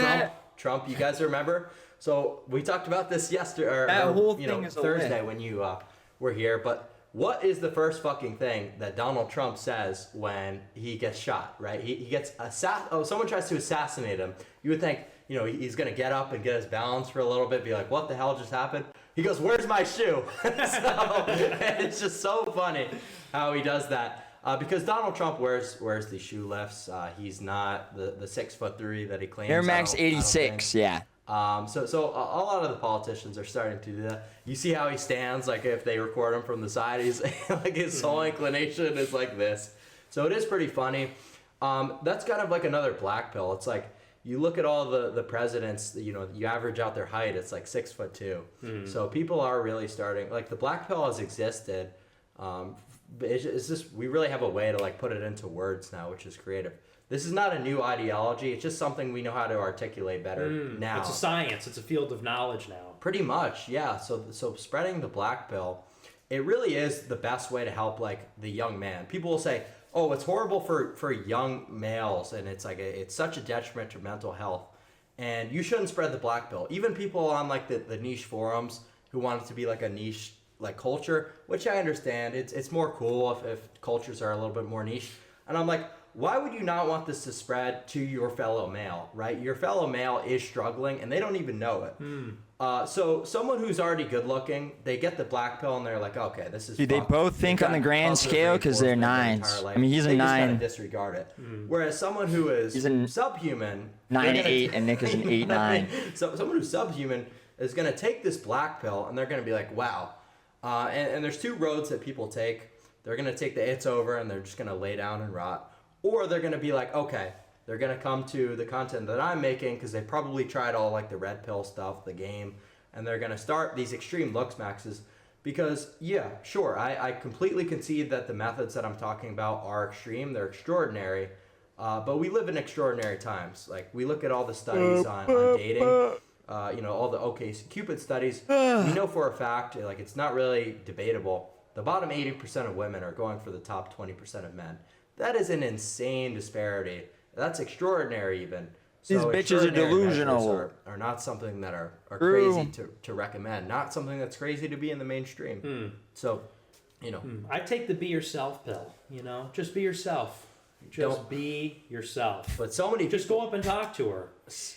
Trump, you guys remember? So we talked about this yesterday, that whole thing is Thursday when you were here. But what is the first fucking thing that Donald Trump says when he gets shot? Right? He gets someone tries to assassinate him. You would think, he's gonna get up and get his balance for a little bit, be like, what the hell just happened? He goes, where's my shoe? So it's just so funny how he does that. Because Donald Trump wears the shoe lifts. He's not the 6'3" that he claims. Air Max 86, yeah. So a lot of the politicians are starting to do that. You see how he stands, like if they record him from the side, he's like his whole inclination is like this. So it is pretty funny. That's kind of like another black pill. It's like, you look at all the presidents, you average out their height, it's like 6'2". So people are really starting, like the black pill has existed. It's just, we really have a way to like put it into words now, which is creative. This is not a new ideology. It's just something we know how to articulate better now. It's a science. It's a field of knowledge now. Pretty much, yeah. So spreading the black pill, it really is the best way to help like the young man. People will say, oh, it's horrible for young males, and it's like it's such a detriment to mental health, and you shouldn't spread the black pill. Even people on like the niche forums who want it to be like a niche like culture, which I understand. It's more cool if cultures are a little bit more niche. And I'm like, why would you not want this to spread to your fellow male, right? Your fellow male is struggling, and they don't even know it. So someone who's already good looking, they get the black pill, and they're like, okay, this is. Dude, they both think on the grand scale because they're 9s. I mean, he's a 9. They just kind of disregard it. Whereas someone who is subhuman, 9'8", and Nick is an 8'9". So someone who's subhuman is going to take this black pill, and they're going to be like, wow. And there's 2 roads that people take. They're going to take the it's over, and they're just going to lay down and rot. Or they're going to be like, okay, they're going to come to the content that I'm making because they probably tried all like the red pill stuff, the game, and they're going to start these extreme looksmaxes because, yeah, sure, I completely concede that the methods that I'm talking about are extreme. They're extraordinary, but we live in extraordinary times. Like, we look at all the studies on dating, all the OkCupid studies. We know for a fact, like, it's not really debatable. The bottom 80% of women are going for the top 20% of men. That is an insane disparity. That's extraordinary even. So these bitches are delusional. Are not something that are crazy to recommend. Not something that's crazy to be in the mainstream. So, I take the be yourself pill, Just be yourself. Just be yourself. But so many just go up and talk to her.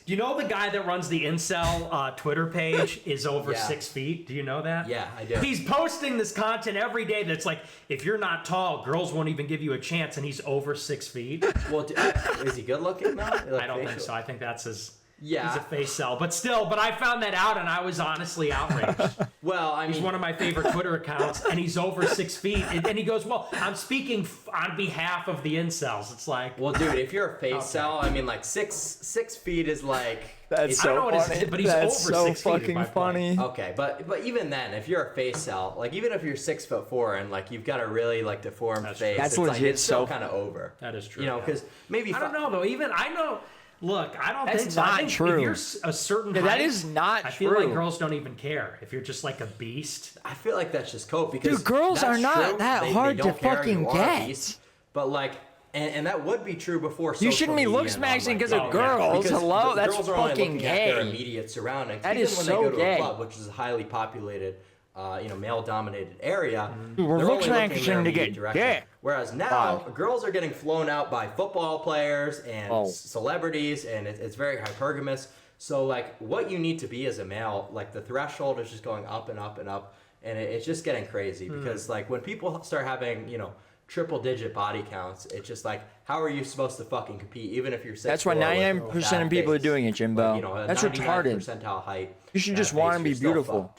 Do you know the guy that runs the incel Twitter page is over 6 feet? Do you know that? Yeah, I do. He's posting this content every day that's like, if you're not tall, girls won't even give you a chance, and he's over 6 feet. Well, is he good looking now? I don't think so. I think that's his... Yeah. He's a face cell. But I found that out, and I was honestly outraged. Well, he's one of my favorite Twitter accounts, and he's over 6 feet. And he goes, well, I'm speaking on behalf of the incels. It's like... Well, dude, if you're a face cell, I mean, like, 6 feet is like... That's so funny. But he's That's over so 6 feet. fucking funny. Okay, but even then, if you're a face cell, like, even if you're 6'4" and, like, you've got a really, like, deformed face, that's it's still kind of over. That is true. Because maybe... I don't know, though. Look, I don't think so. Not I think true. if you're a certain height, that is not I true. feel like girls don't even care if you're just like a beast. I feel like that's just cope because dude, girls are not that hard to fucking get. But like, and that would be true before. You shouldn't be looksmaxxing because of girls. Hello, that's fucking gay. Their immediate surroundings. That Even is when so they go to gay. a club, which is a highly populated, male-dominated area. Dude, we're they're only looking looksmaxxing their to immediate get direction. gay. Whereas now, girls are getting flown out by football players and celebrities, and it's very hypergamous. So like what you need to be as a male, like the threshold is just going up and up and up, and it's just getting crazy because like when people start having, you know, triple digit body counts, it's just like, how are you supposed to fucking compete even if you're 6'4"? That's why 99% of people are doing it, Jimbo. Like, you know, that's retarded. Percentile height. You should just want to be beautiful.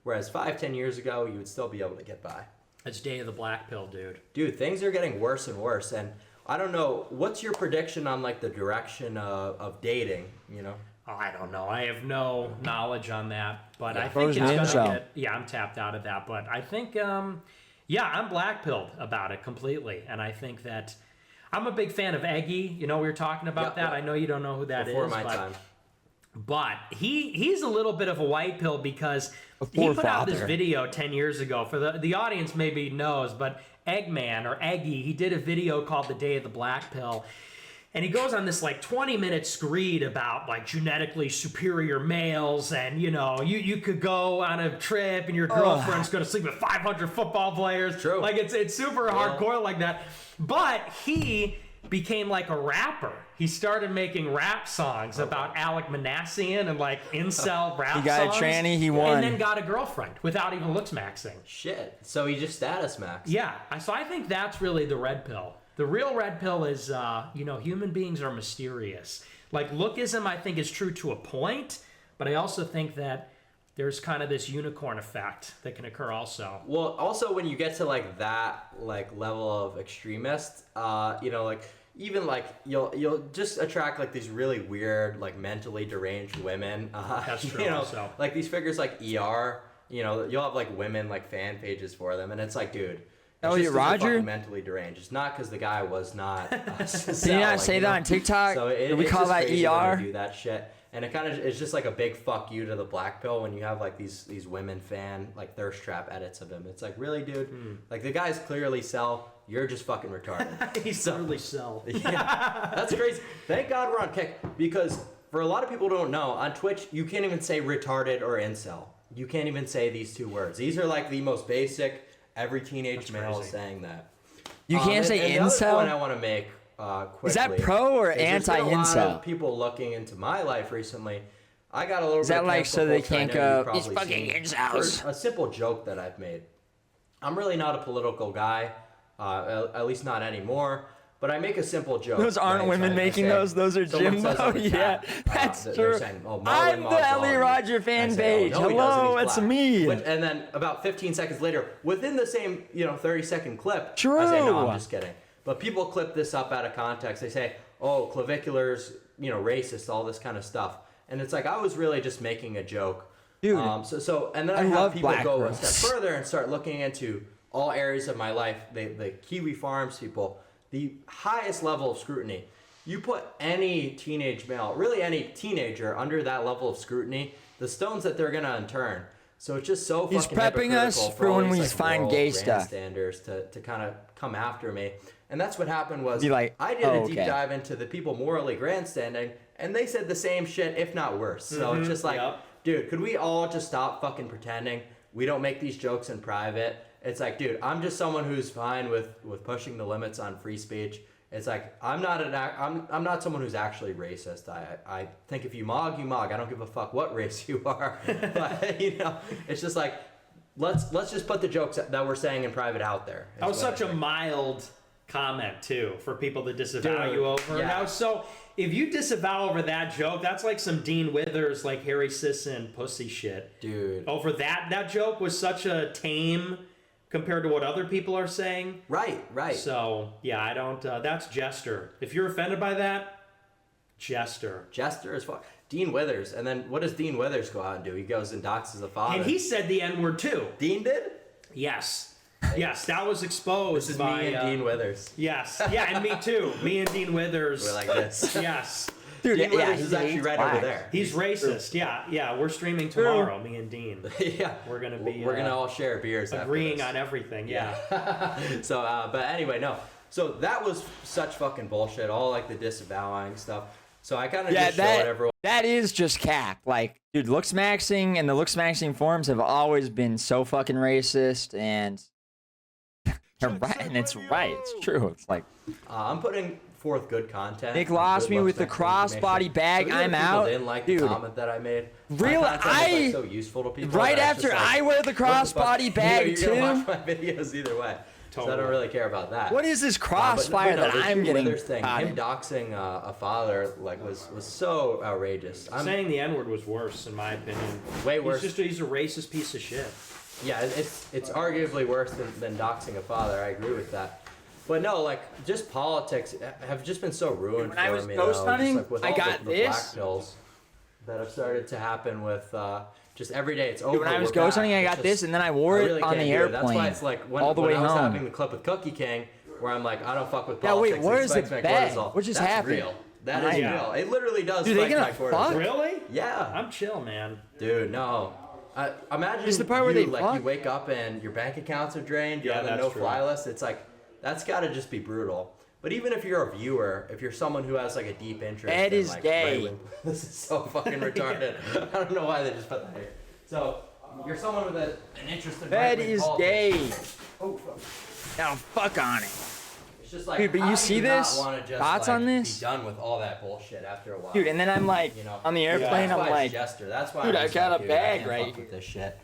Whereas 5-10 years ago, you would still be able to get by. It's day of the black pill, dude. Dude, things are getting worse and worse, and I don't know. What's your prediction on like the direction of dating? You know. Oh, I don't know. I have no knowledge on that, but I think Frozen it's gonna incel. get. Yeah, I'm tapped out of that, but I think, yeah, I'm black pilled about it completely, and I think that I'm a big fan of Eggy. You know, we were talking about that. I know you don't know who that Before is, my time. But he's a little bit of a white pill because he put out this video 10 years ago. For the audience maybe knows, but Eggman or Eggy, he did a video called The Day of the Black Pill. And he goes on this like 20-minute screed about like genetically superior males, and you know, you could go on a trip and your girlfriend's going to sleep with 500 football players. True. Like it's super hardcore like that. But he became like a rapper. He started making rap songs about Alec Manassian and like incel rap songs. He got a tranny, he won. And then got a girlfriend without even looksmaxxing. Shit. So he just status maxed. Yeah. So I think that's really the red pill. The real red pill is, you know, human beings are mysterious. Like lookism, I think, is true to a point, but I also think that there's kind of this unicorn effect that can occur also. Well, also when you get to like that like level of extremist, you know, like even like you'll just attract like these really weird like mentally deranged women. That's true. You know, also. like these figures like ER. You know, you'll have like women like fan pages for them, and it's like, dude. Elliot Roger? Mentally deranged. It's not because the guy was not. Did you not say that on TikTok? So Did we call that ER? Do that shit, and it kind of it's just like a big fuck you to the black pill when you have like these women fan like thirst trap edits of him. It's like, really, dude? Like the guys clearly sell. You're just fucking retarded. He's totally sell. Yeah, that's crazy. Thank God we're on Kick, because for a lot of people who don't know, on Twitch you can't even say retarded or incel. You can't even say these two words. These are like the most basic. Every teenage male is saying that. You can't say and incel? The other point I want to make quickly. Is that pro or anti-incel? There's been a lot of people looking into my life recently. I got a little bit that of like so they cancel can't culture. go, it's fucking incels? A simple joke that I've made. I'm really not a political guy, at least not anymore. But I make a simple joke. Those aren't women making those. Those are Jimbo. Yeah, that's true. Saying, I'm the Elliot Roger fan page. Hello, it's me. And then about 15 seconds later, within the same 30-second clip, True. I say, no, I'm just kidding. But people clip this up out of context. They say, oh, Clavicular's racist, all this kind of stuff. And it's like, I was really just making a joke. Dude, and then I have people go a step further and start looking into all areas of my life. The Kiwi Farms people, the highest level of scrutiny. You put any teenage male, really any teenager, under that level of scrutiny, the stones that they're gonna unturned. So it's just so he's fucking prepping us for when we find gay stuff. Grandstanders to kind of come after me, and that's what happened. Was like, I did a deep dive into the people morally grandstanding, and they said the same shit, if not worse. So it's just like, dude, could we all just stop fucking pretending we don't make these jokes in private? It's like, dude, I'm just someone who's fine with pushing the limits on free speech. It's like, I'm not someone who's actually racist. I think if you mog, you mog. I don't give a fuck what race you are. But it's just like, let's just put the jokes that we're saying in private out there. That was such a mild comment too for people to disavow you over. Yeah. Now, so if you disavow over that joke, that's like some Dean Withers, like Harry Sisson pussy shit. Dude. Over that joke was such a tame compared to what other people are saying. Right. So, yeah, I don't, that's Jester. If you're offended by that, Jester. Jester as fuck. Dean Withers. And then what does Dean Withers go out and do? He goes and doxes the father. And he said the N-word too. Dean did? Yes. Yes, that was exposed. This is by, me and Dean Withers. Yes. Yeah, and me too. Me and Dean Withers. We're like this. Yes. Dude, Dean Withers is actually right over there. He's racist. Yeah. We're streaming tomorrow, me and Dean. Yeah. We're going to be... We're going to all share beers agreeing on everything, yeah. So, but anyway, no. So that was such fucking bullshit. All like the disavowing stuff. So I kind of just showed everyone. That is just cap. Like, dude, looksmaxxing and the looksmaxxing forums have always been so fucking racist, and... and it's right. It's true. It's like... I'm putting forth good content. Nick lost good me looks with the next information. crossbody bag. So even I'm if people out. didn't like Dude. the comment that I made. Really? My content is, like, so useful to people. Right that it's after just like, I wear the what the fuck? crossbody bag you're gonna too. watch my videos either way. So I don't Totally. really care about that. What is this But crossfire no, that the I'm Drew getting? Withers thing, caught him in? doxing a father was so outrageous. Saying the N-word was worse, in my opinion. Way worse. He's a racist piece of shit. Yeah, it's arguably worse than doxing a father. I agree with that. But no, like, just politics have just been so ruined When for I was me. ghost though. hunting, Just, like, with I all got the this. black pills that have started to happen with just every day. It's over. Dude, when I was we're ghost back. hunting, I It's got just- this, and then I wore it really on can't the do it. That's why airplane it's like when, all the way when I was home. having the clip with Cookie King, where I'm like, I don't fuck with Yeah, wait, politics. where's the it spikes my bag? cortisol. What just That's happened? real. That is Yeah. real. It literally does Dude, they spike my gonna cortisol. fuck? Really? Yeah. I'm chill, man. Dude, no. Imagine Is the part where they like fuck? you wake up and your bank accounts are drained, you're Yeah, on the that's no-fly true. list. It's like, that's got to just be brutal. But even if you're a viewer, if you're someone who has like a deep interest, Ed in, is like, gay. right-wing- this is so fucking retarded. I don't know why they just put that here. So you're someone with an interest in Ed right-wing is politics. gay. Oh, fuck. Now fuck on it. It's just like, Dude, but how you do see not this? wanna just, Thoughts like, on this? Be done with all that bullshit after a while. Dude, and then I'm like, You know, on the airplane, that's I'm why like, it's Jester. That's why dude, I'm I just got like, a dude, I bag can't right fuck with here. this shit.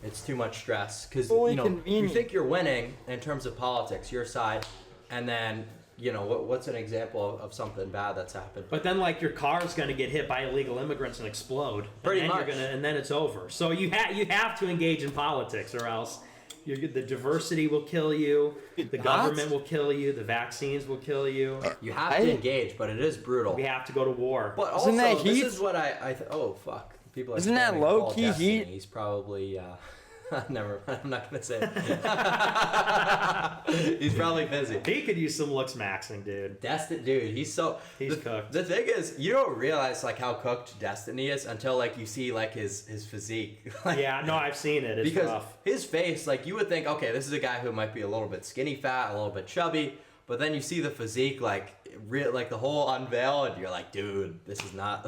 It's too much stress because Fully you know convenient. you think you're winning in terms of politics, your side, and then you know what's an example of something bad that's happened. But then, like, your car's gonna get hit by illegal immigrants and explode. Pretty and then much. and then it's over. So you have to engage in politics, or else the diversity will kill you, the government will kill you, the vaccines will kill you. You have to engage, but it is brutal. We have to go to war. But Isn't also, that heat? this is what oh fuck, people are. Isn't that spamming low Paul key Destiny. heat? He's probably. Never. I'm not gonna say it. He's probably busy. He could use some looksmaxxing, dude. Dude, he's cooked. The thing is, you don't realize like how cooked Destiny is until like you see like his physique. Like, Yeah, no, I've seen it. It's because rough. his face, like you would think, okay, this is a guy who might be a little bit skinny fat, a little bit chubby, but then you see the physique, like like the whole unveil, and you're like, dude, this is not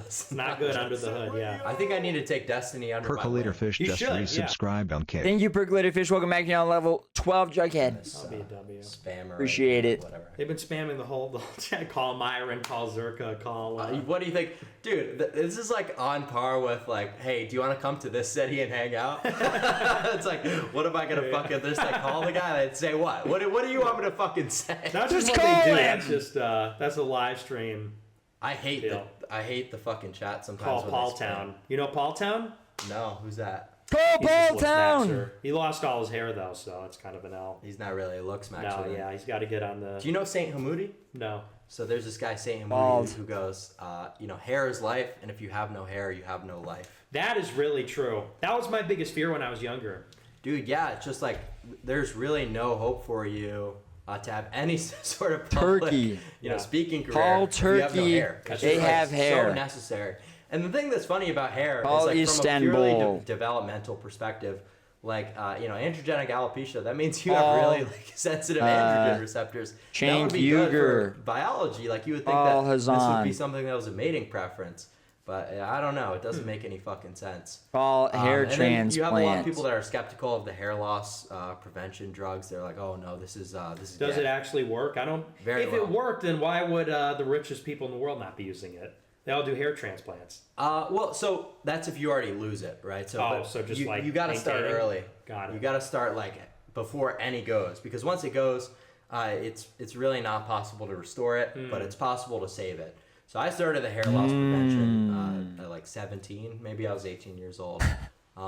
Good under the hood, yeah. I think I need to take Destiny under my Percolator wing. Fish You just should, yeah. resubscribed on Kick. Thank you, Percolator Fish. Welcome back here on level 12, Jughead. This, I'll be a W. spammer. Appreciate it. Whatever. They've been spamming the whole chat. Call Myron, call Zerka, call. What do you think, dude? This is like on par with like, hey, do you want to come to this city and hang out? It's like, what am I gonna fucking just like call the guy and say what? What do you want me to fucking say? That's Just just what call they do. him. That's just that's a live stream. I hate Deal. the fucking chat sometimes. Call when Paul they spam. Town. You know Paul Town? No, who's that? Call He's Paul just a Town. looksmaxxer. He lost all his hair though, so it's kind of an L. He's not really a looks match. No, yeah, he's got to get on the. Do you know Saint Hamoudi? No. So there's this guy Saint Bald. Hamoudi who goes, you know, hair is life, and if you have no hair, you have no life. That is really true. That was my biggest fear when I was younger. Dude, yeah, it's just like there's really no hope for you to have any sort of public, Turkey. you know, Yeah. speaking career. Call if you have no Turkey. hair. It's They just, like, have hair. So necessary. And the thing that's funny about hair Call is like from a purely Istanbul. developmental perspective, like you know, androgenic alopecia. That means you Paul, have really like sensitive androgen receptors. That Cenk would be good for Uyghur. biology. Like you would think Paul that this would Hazan. be something that was a mating preference. But I don't know. It doesn't make any fucking sense. Call hair And then you have a lot of transplant. people that are skeptical of the hair loss prevention drugs. They're like, "Oh no, this is Does dead." it actually work? I don't. Very if well. it worked, then why would the richest people in the world not be using it? They all do hair transplants. Well, so that's if you already lose it, right? So, Oh, but so just, you, like, you got to start maintaining? early. Got it. You got to start like before any goes, because once it goes, it's really not possible to restore it, but it's possible to save it. So I started the hair loss prevention at like 17, maybe I was 18 years old.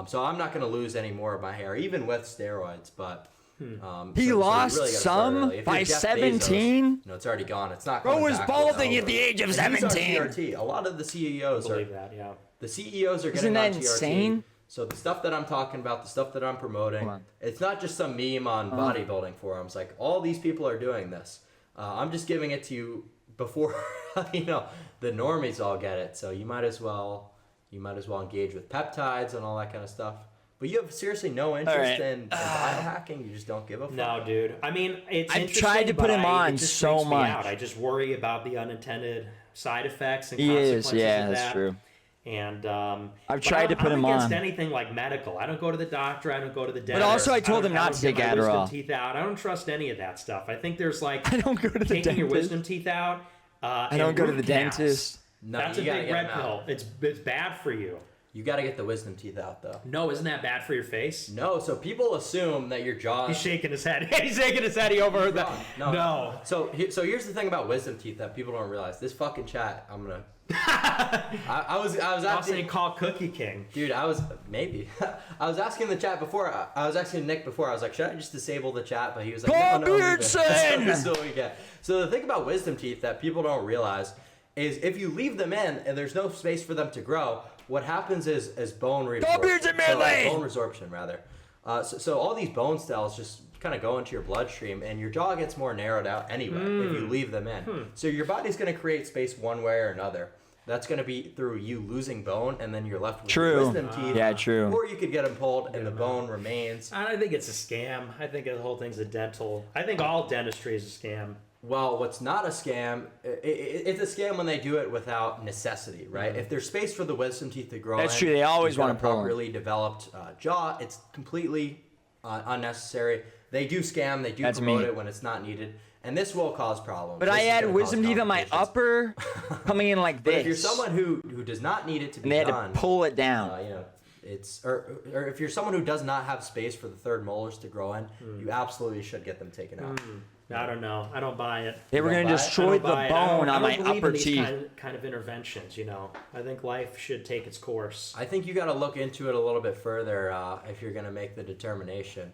So I'm not going to lose any more of my hair, even with steroids. But He lost really gotta start some early. If you're by Jeff 17? Bezos, it's already gone. It's not. Bro going was back when it's balding at over. the age of And he's on 17. TRT. A lot of the CEOs I are. believe that, yeah. The CEOs are Isn't getting that on TRT. insane? So the stuff that I'm talking about, the stuff that I'm promoting, Hold on. it's not just some meme on bodybuilding forums. Like all these people are doing this. I'm just giving it to you before you know the normies all get it. So you might as well engage with peptides and all that kind of stuff. But you have seriously no interest right. in biohacking. You just don't give a fuck. No, dude. I mean, it's I've interesting, tried to put but him on it just so freaks me much. out. I just worry about the unintended side effects and He is, consequences yeah, of that's that. true. And I've tried to put him I'm against on. anything like medical. I don't go to the doctor. I don't go to the dentist. also I told don't- him not I don't to get take my wisdom Adderall. teeth out. I don't trust any of that stuff. I think there's like I don't go to the taking your dentist. wisdom teeth out I don't go to the dentist. No, That's a big red pill. It's bad for you. You got to get the wisdom teeth out, though. No, isn't that bad for your face? No, so people assume that your jaw... He's shaking his head. He's shaking his head. He overheard that. No. So here's the thing about wisdom teeth that people don't realize. This fucking chat, I'm gonna... I was asking call Cookie King. Dude, I was asking the chat before. I was asking Nick before. I was like, should I just disable the chat? But he was like, no, this is what we get. So the thing about wisdom teeth that people don't realize is if you leave them in and there's no space for them to grow, what happens is bone resorption. Bone resorption, rather. So all these bone cells just kind of go into your bloodstream, and your jaw gets more narrowed out anyway if you leave them in. So your body's going to create space one way or another. That's going to be through you losing bone, and then you're left with wisdom teeth. Yeah, true. Or you could get them pulled, and the bone remains. I think it's a scam. I think the whole thing's I think all dentistry is a scam. Well, what's not a scam, it's a scam when they do it without necessity, right? If there's space for the wisdom teeth to grow That's true. They always want to pull properly developed jaw. It's completely unnecessary. They do scam. They do promote it when it's not needed. And this will cause problems. But I had wisdom teeth on my upper coming in like this. But if you're someone who does not need it to be done, and they had to pull it down. It's or if you're someone who does not have space for the third molars to grow in, you absolutely should get them taken out. I don't know. I don't buy it. They were going to destroy the bone on my upper teeth. Kind of interventions, I think life should take its course. I think you got to look into it a little bit further if you're going to make the determination.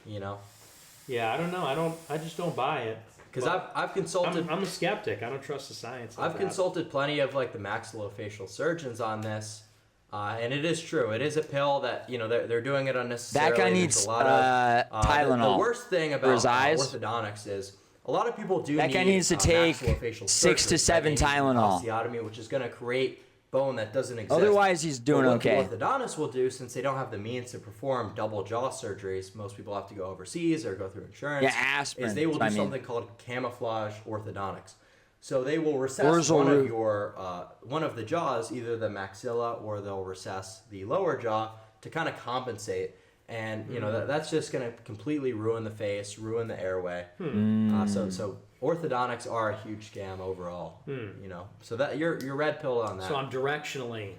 Yeah, I don't know. I just don't buy it. Because I've consulted. I'm a skeptic. I don't trust the science. I've consulted plenty of the maxillofacial surgeons on this, and it is true. It is a pill that they're doing it unnecessarily. That guy needs a lot of Tylenol. The worst thing about orthodontics is a lot of people do. That guy needs to take 6 to 7 Tylenol. Osteotomy, which is going to create bone that doesn't exist. Otherwise, he's doing okay. What the orthodontist will do, since they don't have the means to perform double jaw surgeries, most people have to go overseas or go through insurance. Yeah, aspirin. Is they will do something called camouflage orthodontics. So they will recess one of the jaws, either the maxilla, or they'll recess the lower jaw to kind of compensate. And that's just going to completely ruin the face, ruin the airway. So orthodontics are a huge scam overall. So that you're red pill on that. So I'm directionally.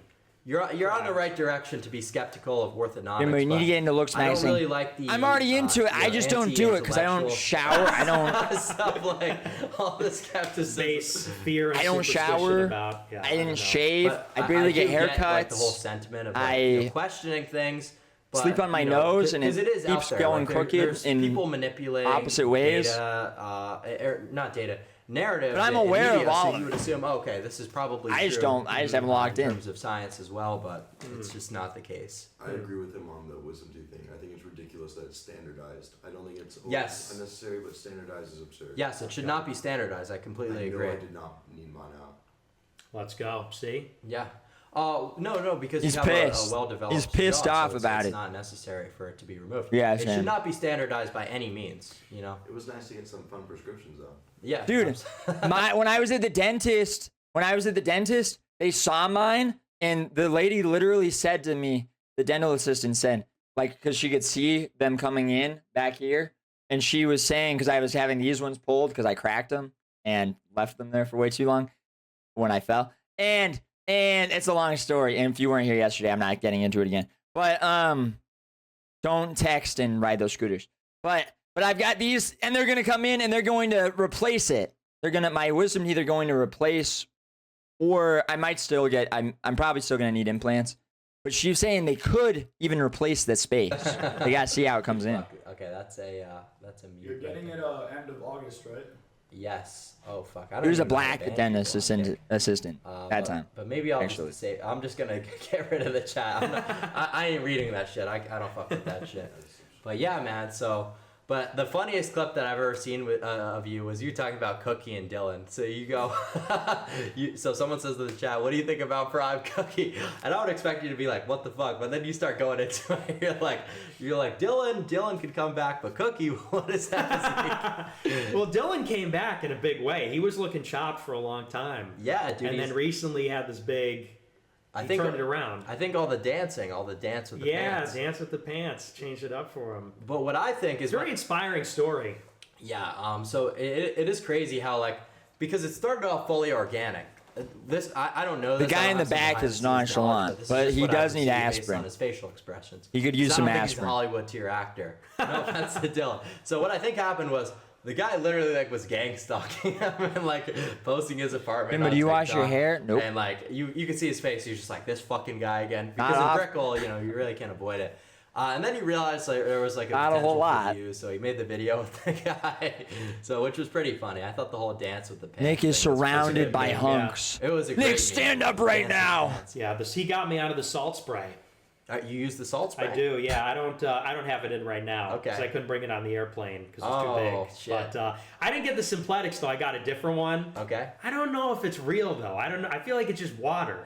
You're on the right direction to be skeptical of orthodontics. Yeah, but you need to get into looksmaxxing. I don't really like the. I'm already into it. I just don't do it because I don't shower. I don't. Stuff like all the skepticism. Fear. I don't shower. I didn't shave. I barely get haircuts. The whole sentiment of questioning things. But, sleep on my nose and it keeps going crooked in people manipulating opposite ways. Narrative. But I'm aware of all. So you would assume, okay, this is probably. I just haven't locked in. In terms of science as well, but it's just not the case. I agree with him on the wisdom tooth thing. I think it's ridiculous that it's standardized. I don't think it's unnecessary, but standardized is absurd. Yes, it should not be standardized. I completely agree. I did not need mine out. Let's go. See? Yeah. No, because he's you have pissed. a well-developed He's pissed off about it. It's not necessary for it to be removed. Yeah, it should not be standardized by any means. It was nice to get some fun prescriptions though. Yeah, dude. When I was at the dentist, they saw mine, and the lady literally said to me, the dental assistant said, because she could see them coming in back here, and she was saying, because I was having these ones pulled because I cracked them and left them there for way too long when I fell, and it's a long story. And if you weren't here yesterday, I'm not getting into it again. But don't text and ride those scooters. But I've got these, and they're gonna come in and they're going to replace it. My wisdom teeth are going to replace, or I might still get. I'm probably still gonna need implants. But she's saying they could even replace that space. They gotta see how it comes in. Okay, that's a mute. You're getting it end of August, right? Yes. Oh fuck. There's a black dentist assistant that time. But maybe I'll just say I'm just gonna get rid of the chat. I ain't reading that shit. I don't fuck with that shit. But yeah, man. But the funniest clip that I've ever seen of you was you talking about Cookie and Dylan. So you go, so someone says in the chat, "What do you think about Prime Cookie?" And I would expect you to be like, "What the fuck?" But then you start going into it. You're like, Dylan could come back, but Cookie, what is happening? Well, Dylan came back in a big way. He was looking chopped for a long time. Yeah, dude. And then recently had this big. He turned it around. I think all the dance with the pants. Yeah, dance with the pants changed it up for him. But what I think is very inspiring story. Yeah. So it is crazy how because it started off fully organic. This I don't know. The guy in the back is nonchalant, but he does need aspirin. Based on his facial expressions. He could use some I don't think aspirin. He's a Hollywood tier actor. No offense to Dylan. So what I think happened was the guy literally like was gang stalking him and like posting his apartment. But do you wash your hair? Nope. And like you could see his face. He was just like, this fucking guy again. Because of Brickle, you really can't avoid it. And then he realized like there was like not a whole lot. Views, so he made the video with the guy, which was pretty funny. I thought the whole dance with the pants. Nick is surrounded by hunks. Yeah. It was a great Nick, stand up right now. Yeah, he got me out of the salt spray. You use the salt spray? I do. Yeah, I don't have it in right now because I couldn't bring it on the airplane because it's too big. Shit. But I didn't get the Simpletics though. I got a different one. Okay. I don't know if it's real though. I don't know. I feel like it's just water.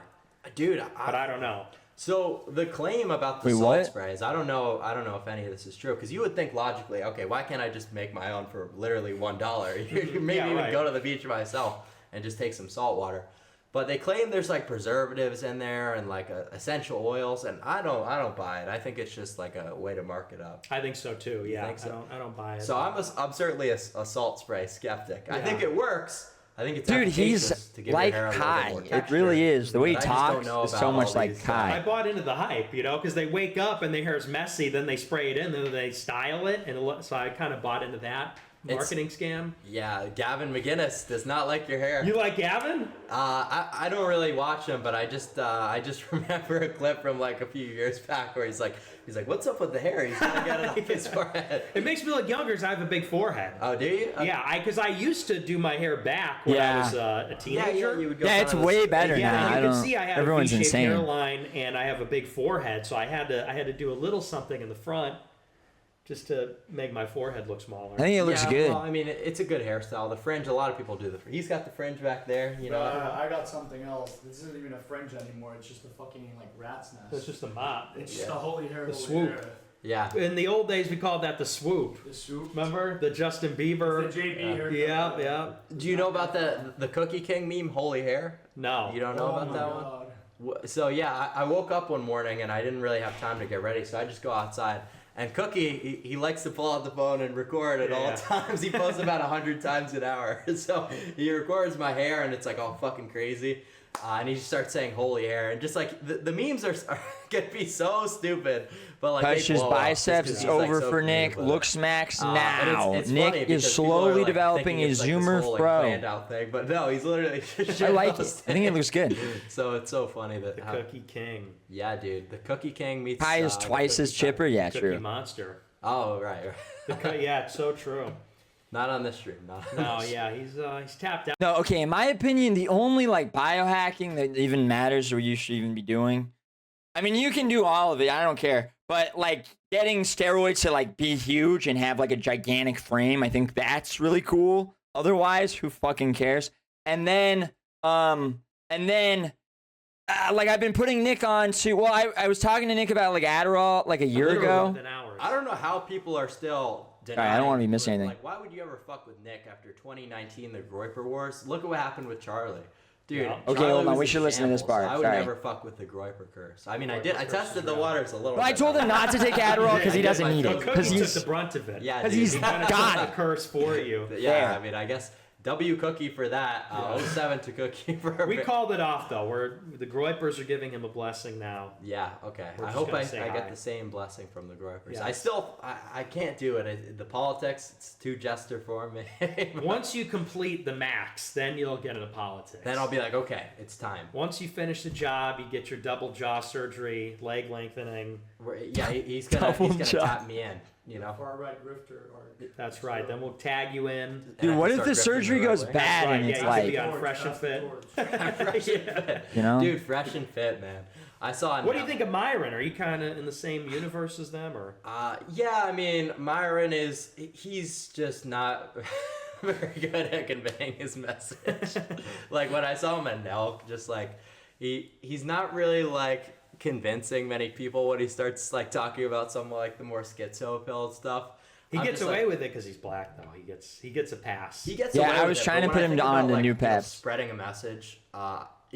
Dude, but I don't know. So the claim about the salt sprays, I don't know if any of this is true, because you would think logically, okay, why can't I just make my own for literally $1? You maybe even go to the beach myself and just take some salt water. But they claim there's like preservatives in there and like essential oils, and I don't buy it. I think it's just like a way to mark it up. I think so too. Yeah, think so? I don't buy it. So I'm certainly a salt spray skeptic. Yeah. I think it works. I think it's dude, he's like Kai. It really is. The way he talks is so much like Kai. I bought into the hype, because they wake up and their hair is messy, then they spray it in, then they style it, and so I kind of bought into that marketing scam. Yeah, Gavin McGinnis does not like your hair. You like Gavin? I don't really watch him, but I just remember a clip from like a few years back where he's like, what's up with the hair? He's trying to get it off his forehead. It makes me look younger because I have a big forehead. Oh, do you? Yeah, because I used to do my hair back when I was a teenager. Yeah, it's way better now. You can see I have everyone's a V-shaped insane. hairline and I have a big forehead, so I had to do a little something in the front just to make my forehead look smaller. I think it looks good. Well, I mean, it's a good hairstyle. The fringe, a lot of people do the fringe. He's got the fringe back there, you know. I got something else. This isn't even a fringe anymore. It's just a fucking like rat's nest. It's just a mop. It's just a holy hair. The swoop. Hair. Yeah. In the old days, we called that the swoop. The swoop. Remember the Justin Bieber? It's the JB hair. Yeah. Do you know about the Cookie King meme, holy hair? No. You don't know about that one? So yeah, I woke up one morning and I didn't really have time to get ready, so I just go outside. And Cookie, he likes to pull out the phone and record at all times. He posts about 100 times an hour. So he records my hair and it's like all fucking crazy. And he just starts saying holy hair. And just like the memes are gonna be so stupid. But like touch his biceps, it's over for Nick. Looksmaxx now. It's Nick is slowly developing a Zoomer Pro. Thing, but no, he's literally just I like it. I think it looks good. So it's so funny that the Cookie King. Yeah, dude. The Cookie King meets Kai is twice as chipper. Yeah, Cookie true. Monster. Oh, right. Yeah, it's so true. Not on this stream. He's tapped out. No, okay. In my opinion, the only like biohacking that even matters or you should even be doing. I mean, you can do all of it. I don't care. But like getting steroids to like be huge and have like a gigantic frame, I think that's really cool. Otherwise, who fucking cares? And then like I've been putting Nick on to. Well, I was talking to Nick about like Adderall like a year ago. I don't know how people are still denying. I don't want to be missing anything. Like, why would you ever fuck with Nick after 2019, the Groiper Wars? Look at what happened with Charlie. Dude, yeah. Okay, hold on. We should listen to this part. I would never fuck with the Groiper curse. I mean, I did. I tested the waters a little bit. I told him not to take Adderall because he doesn't need it. Because he took the brunt of it. Yeah, because he's got a curse for you. Yeah, I mean, I guess W Cookie for that. 07 to Cookie for. We called it off though. The Groipers are giving him a blessing now. Yeah. Okay. I hope I get the same blessing from the Groipers. Yes. I can't do it. The politics, it's too jester for me. Once you complete the max, then you'll get into politics. Then I'll be like, okay, it's time. Once you finish the job, you get your double jaw surgery, leg lengthening. Yeah, he's gonna tap me in. You know, far right grifter. That's right. Then we'll tag you in. Dude, what if the surgery goes bad and it's like? Be on Fresh and Fit. You know, dude, Fresh and Fit, man. I saw. What do you think of Myron? Are you kind of in the same universe as them, or? Yeah. I mean, Myron he's just not very good at conveying his message. Like when I saw him at Nelk, just like he's not really like convincing many people when he starts like talking about some like the more schizo pill stuff. He gets away with it because he's black, though. He gets a pass. He gets away with I was trying to put him on the new paps. Spreading a message.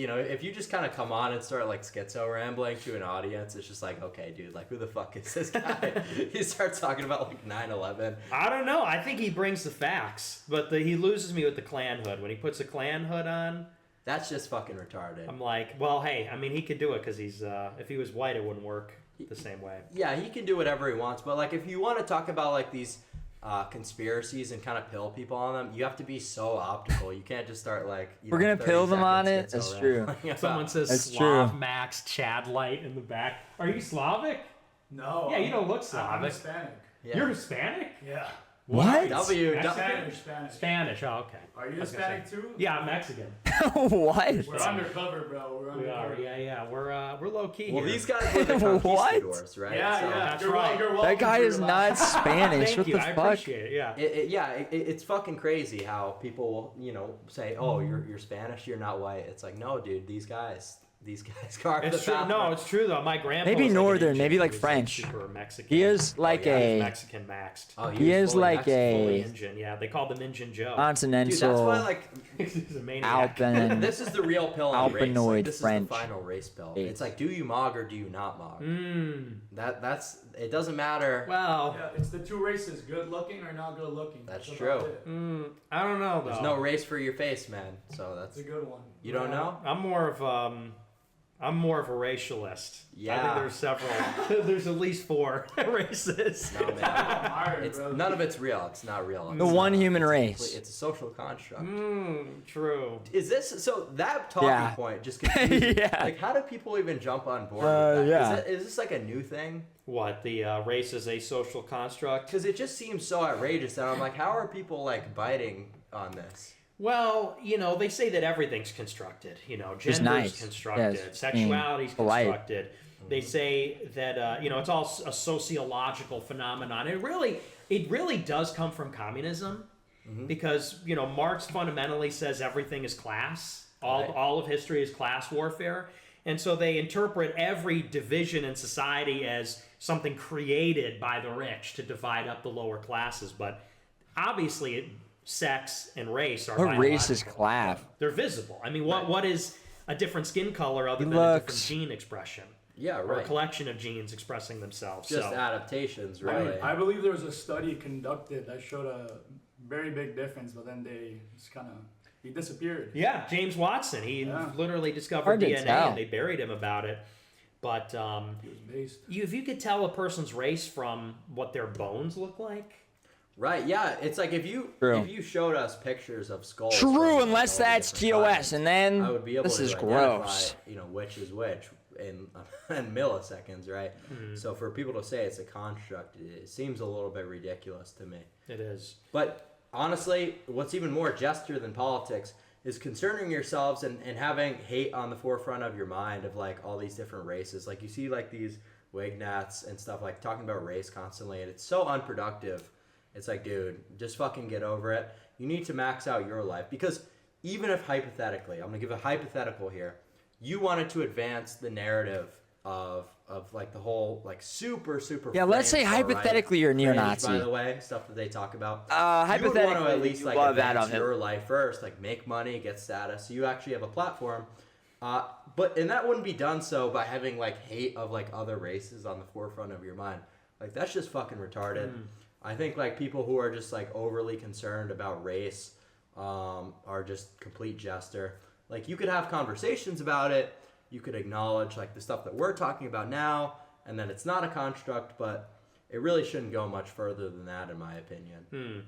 if you just kind of come on and start like schizo rambling to an audience, it's just like, okay, dude, like who the fuck is this guy? He starts talking about like 9/11. I don't know. I think he brings the facts, but he loses me with the Klan hood. When he puts a Klan hood on, that's just fucking retarded. I'm like, well, hey, I mean, he could do it because he's if he was white, it wouldn't work the same way. Yeah, he can do whatever he wants, but like if you want to talk about like these conspiracies and kind of pill people on them, you have to be so optical. You can't just start like we're gonna pill them on it. That's true. Someone says Slav Max Chad Light in the back. Are you Slavic? No. Yeah, you don't look Slavic. I'm Hispanic. Yeah. You're Hispanic? Yeah. What? Spanish. Spanish. Oh, okay. Are you Hispanic too? Yeah, I'm Mexican. What? We're undercover, bro. We're undercover. We are. Yeah. We're low key. Well, here. these guys were the conquistadors, right? Yeah, So, yeah. That's You're right. welcome That guy is not Spanish. Thank What you. the I fuck? appreciate it. Yeah. It's fucking crazy how people will, say, oh, you're Spanish, you're not white. It's like, no, dude, these guys carved It's the true. path. No, it's true though. My grandpa Maybe was like northern, an Indian. maybe like He was, French. Super Mexican. He is like He's a Mexican maxed. Oh, he is fully like Mexican. Fully a Indian. Yeah, they called him Indian Joe. Dude, continental that's why like He's a maniac. Alpine. this is the real pill on race. Alpinoid Like, this French is the final race pill. base. It's like, do you mog or do you not mog? That's it. Doesn't matter. Well, Yeah, it's the two races, good looking or not good looking. That's about true. it. I don't know though. There's no race for your face, man. So that's It's a good one. you don't know. I'm more of a racialist. I Yeah. think there's several. There's at least 4 races. No, man. Alright, It's bro. none of it's real. It's not real. the It's one not. human It's race. It's a social construct. True. Is this so? That talking Yeah. point just confuses. Yeah. Like, how do people even jump on board with that? yeah. Is this like a new thing? What the race is a social construct? Because it just seems so outrageous that I'm like, how are people like biting on this? Well, they say that everything's constructed. Gender's nice. constructed, Yes. sexuality's Polite. constructed. They say that it's all a sociological phenomenon. It really does come from communism, because Marx fundamentally says everything is class. All of history is class warfare, and so they interpret every division in society as something created by the rich to divide up the lower classes. But obviously, sex and race are What race is biological. class? They're visible. I mean, what is a different skin color other than a different gene expression? Yeah, Or a right. collection of genes expressing themselves. Just so, adaptations, really. I believe there was a study conducted that showed a very big difference, but then he disappeared. yeah, James Watson, he literally discovered Hard to DNA tell. and they buried him about it. But He was based. if you could tell a person's race from what their bones look like, Right, yeah. It's like if you showed us pictures of skulls. True, from, like, unless all the that's different TOS, times, and then I would be able this to is identify, gross. which is which in milliseconds, right? So for people to say it's a construct, it seems a little bit ridiculous to me. it is. But honestly, what's even more gesture than politics is concerning yourselves and having hate on the forefront of your mind of like all these different races. Like you see like these Wignats and stuff like talking about race constantly, and it's so unproductive. It's like, dude, just fucking get over it. You need to max out your life, because even if hypothetically, I'm gonna give a hypothetical here, you wanted to advance the narrative of like the whole like super Yeah, let's say far-right hypothetically you're a cringe, neo-Nazi. by the way, stuff that they talk about. Hypothetically, you would want to at least you like love that advance of him. your life first, like make money, get status, so you actually have a platform. And that wouldn't be done so by having like hate of like other races on the forefront of your mind. Like that's just fucking retarded. I think like people who are just like overly concerned about race are just complete jester. Like you could have conversations about it. You could acknowledge like the stuff that we're talking about now, and then it's not a construct, but it really shouldn't go much further than that, in my opinion.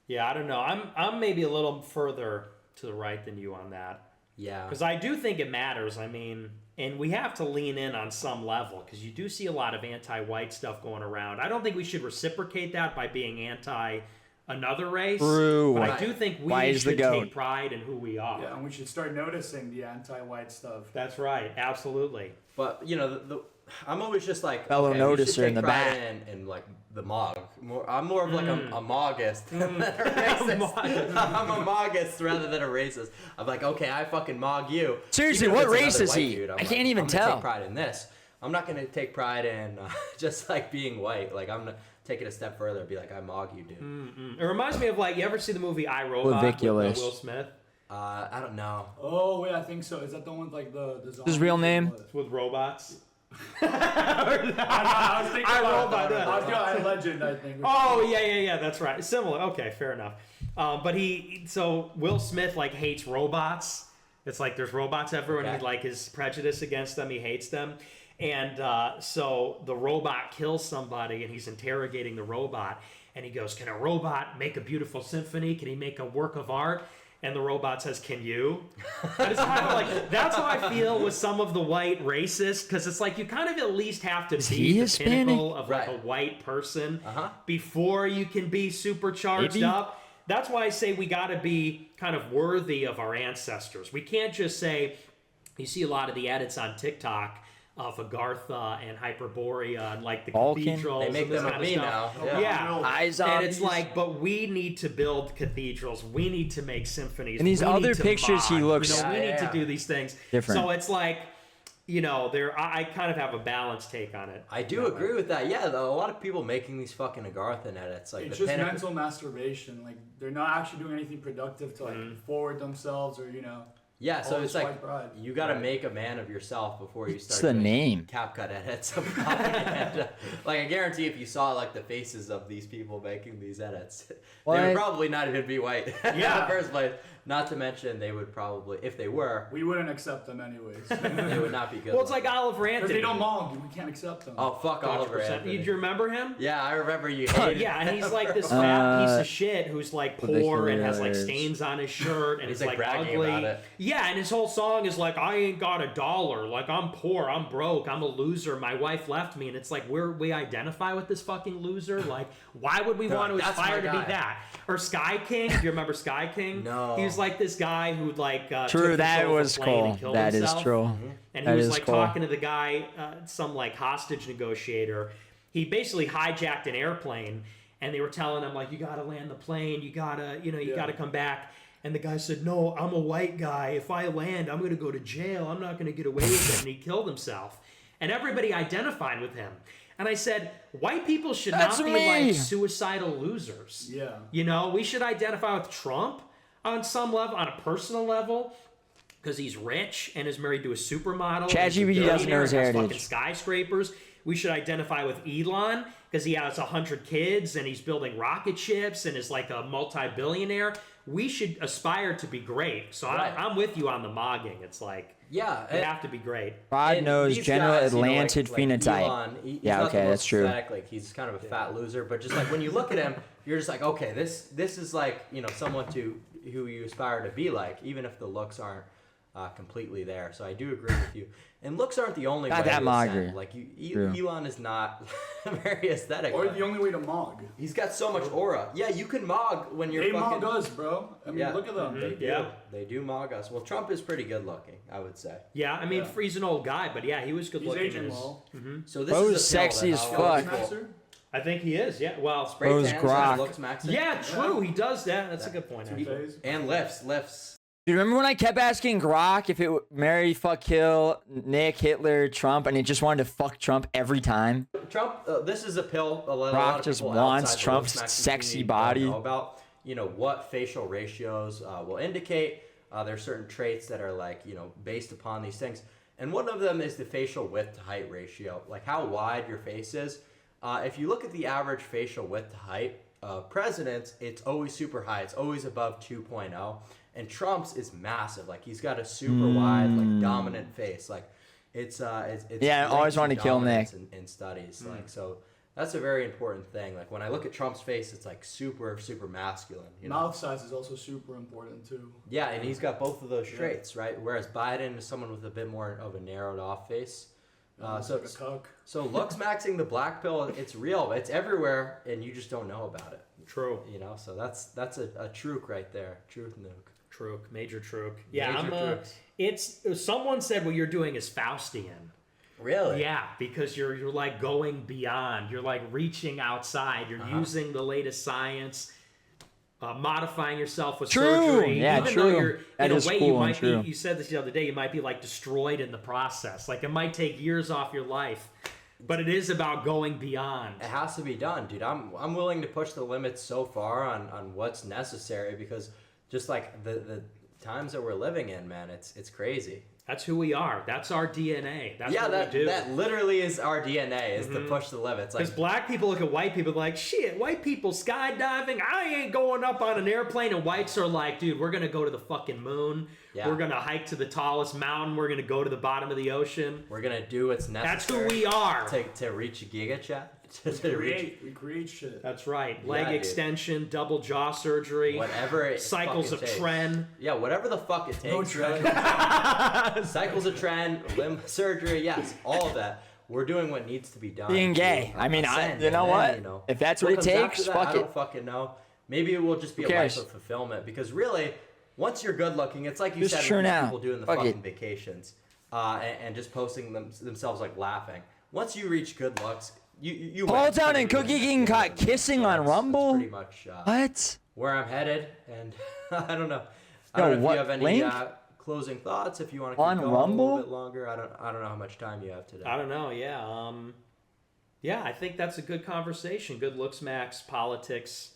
Yeah, I don't know. I'm maybe a little further to the right than you on that. Yeah. Because I do think it matters. I mean, and we have to lean in on some level, because you do see a lot of anti-white stuff going around. I don't think we should reciprocate that by being anti another race. True. But I do think we should take pride in who we are. Yeah, and we should start noticing the anti-white stuff. That's right. Absolutely. But I'm always just like Fellow okay, we should noticer take in the pride back. in like the mog. I'm more of like a mogist than a racist. I'm a mogist rather than a racist. I'm like, okay, I fucking mog you. Seriously, Even if what it's race another is white he? dude, I'm I like, can't even I'm gonna tell. take pride in this. I'm not gonna take pride in just like being white. Like I'm gonna take it a step further and be like, I mog you, dude. It reminds me of like, you ever see the movie I, Robot with Clavicular. Will Smith? I don't know. Oh wait, I think so. Is that the one with like the zombies? His real name? With robots. I was thinking Robot. I Legend, I think. Oh yeah, that's right. Similar. Okay, fair enough. But Will Smith like hates robots. It's like there's robots everywhere, and he like his prejudice against them. He hates them, and so the robot kills somebody, and he's interrogating the robot, and he goes, "Can a robot make a beautiful symphony? Can he make a work of art?" And the robot says, "Can you?" And it's kind of like, that's how I feel with some of the white racists, because it's like you kind of at least have to be the pinnacle of like a white person before you can be supercharged up. That's why I say we got to be kind of worthy of our ancestors. We can't just say, you see a lot of the edits on TikTok of Agartha and Hyperborea and like the cathedrals. They make them a me now. Yeah. And it's like, but we need to build cathedrals. We need to make symphonies. And these other pictures, he looks. We need to do these things. Different. So it's like, I kind of have a balanced take on it. I do agree with that. Yeah, though, a lot of people making these fucking Agartha edits, like it's just mental masturbation. Like they're not actually doing anything productive to like forward themselves or Yeah, so it's like you got to make a man of yourself before you start. It's the name. CapCut edits of propaganda. Like I guarantee, if you saw like the faces of these people making these edits, they would probably not even be white. In the first place. Not to mention, they would probably, if they were, we wouldn't accept them anyways. They would not be good. Well, it's like Oliver Anthony. Because they don't mong, we can't accept them. Oh fuck Oliver 100%. Anthony. Do you remember him? Yeah, I remember you. Hated Yeah, and he's like this fat piece of shit who's like poor and has like stains on his shirt and he's is like bragging ugly. about it. Yeah, and his whole song is like, I ain't got $1. Like I'm poor, I'm broke, I'm a loser. My wife left me, and it's like we identify with this fucking loser. Like, why would we want to aspire to be that? Or Sky King? Do you remember Sky King? No. He was like this guy who'd like true. That was cool. That is true. And he was like talking to the guy, some like hostage negotiator. He basically hijacked an airplane, and they were telling him like, you gotta land the plane, you gotta gotta come back. And the guy said, no, I'm a white guy. If I land, I'm gonna go to jail. I'm not gonna get away with it. And he killed himself. And everybody identified with him. And I said, white people should not be like suicidal losers. Yeah. We should identify with Trump on some level, on a personal level, because he's rich and is married to a supermodel. ChatGPT doesn't know his heritage. Fucking skyscrapers. We should identify with Elon because he has 100 kids and he's building rocket ships and is like a multi-billionaire. We should aspire to be great. So I'm with you on the mogging. It's like, we have to be great. God knows General Atlantid phenotype. Elon, he's that's true. Like he's kind of a fat loser, but just like when you look at him, you're just like, okay, this is like someone who you aspire to be like, even if the looks aren't completely there. So I do agree with you. And looks aren't the only way to ascend. Like Elon is not very aesthetic. Or the only way to mog. He's got so much aura. Yeah, you can mog when you're fucking... They mog us, bro. I mean, look at them. They do. They do mog us. Well, Trump is pretty good looking, I would say. Yeah, I mean, he's an old guy, but yeah, he was good looking. He's aging well. So this is sexy as fuck. I think he is, yeah. Well, spray tans, looksmaxxing. Yeah, true. He does that. That's a good point. And lifts. Do you remember when I kept asking Grok if it would marry, fuck, kill, Nick, Hitler, Trump, and it just wanted to fuck Trump every time? Trump, this is a pill. Grok just wants Trump's sexy body. Know about what facial ratios will indicate. There's certain traits that are like based upon these things, and one of them is the facial width to height ratio, like how wide your face is. If you look at the average facial width to height of presidents, it's always super high. It's always above 2.0. And Trump's is massive. Like he's got a super wide, like dominant face. Like it's I always wanted to kill Nick in studies. Like so, that's a very important thing. Like when I look at Trump's face, it's like super masculine. Mouth size is also super important too. Yeah, and he's got both of those traits, right? Whereas Biden is someone with a bit more of a narrowed off face. So looksmaxxing the black pill, it's real. It's everywhere, and you just don't know about it. True. So that's a truc right there. Truth nuke. Truc, major truc. Yeah, it's someone said what you're doing is Faustian. Really? Yeah, because you're like going beyond. You're like reaching outside. You're using the latest science, modifying yourself with surgery. Yeah, even true. though you're that in is a way cool you might be. You said this the other day. You might be like destroyed in the process. Like it might take years off your life. But it is about going beyond. It has to be done, dude. I'm willing to push the limits so far on what's necessary because just like the times that we're living in, man. It's crazy. That's who we are. That's our DNA. That's yeah, what we do. That literally is our DNA, is to push the limits. Because black people look at white people like, shit, white people skydiving, I ain't going up on an airplane. And whites are like, dude, we're going to go to the fucking moon. Yeah. We're going to hike to the tallest mountain. We're going to go to the bottom of the ocean. We're going to do what's necessary. That's who we are. To reach a giga chat. We create shit. That's right. Leg extension, double jaw surgery. Whatever it cycles of takes. Tren. Yeah, whatever the fuck it takes. Really. Cycles of Tren, limb surgery, yes, all of that. We're doing what needs to be done. Being gay. I mean, you know what? If that's what it takes, fuck it. I don't fucking know. Maybe it will just be a life of fulfillment. Because really, once you're good looking, it's like you said, people doing the fucking vacations and just posting themselves like laughing. Once you reach good looks, you Paul Town and Cookie getting caught kissing on Rumble? Pretty much what? Where I'm headed, and I don't know. I don't know if you have any closing thoughts. If you want to keep going Rumble? a little bit longer, I don't know how much time you have today. I don't know. Yeah. Yeah, I think that's a good conversation. Good looks, Max. Politics.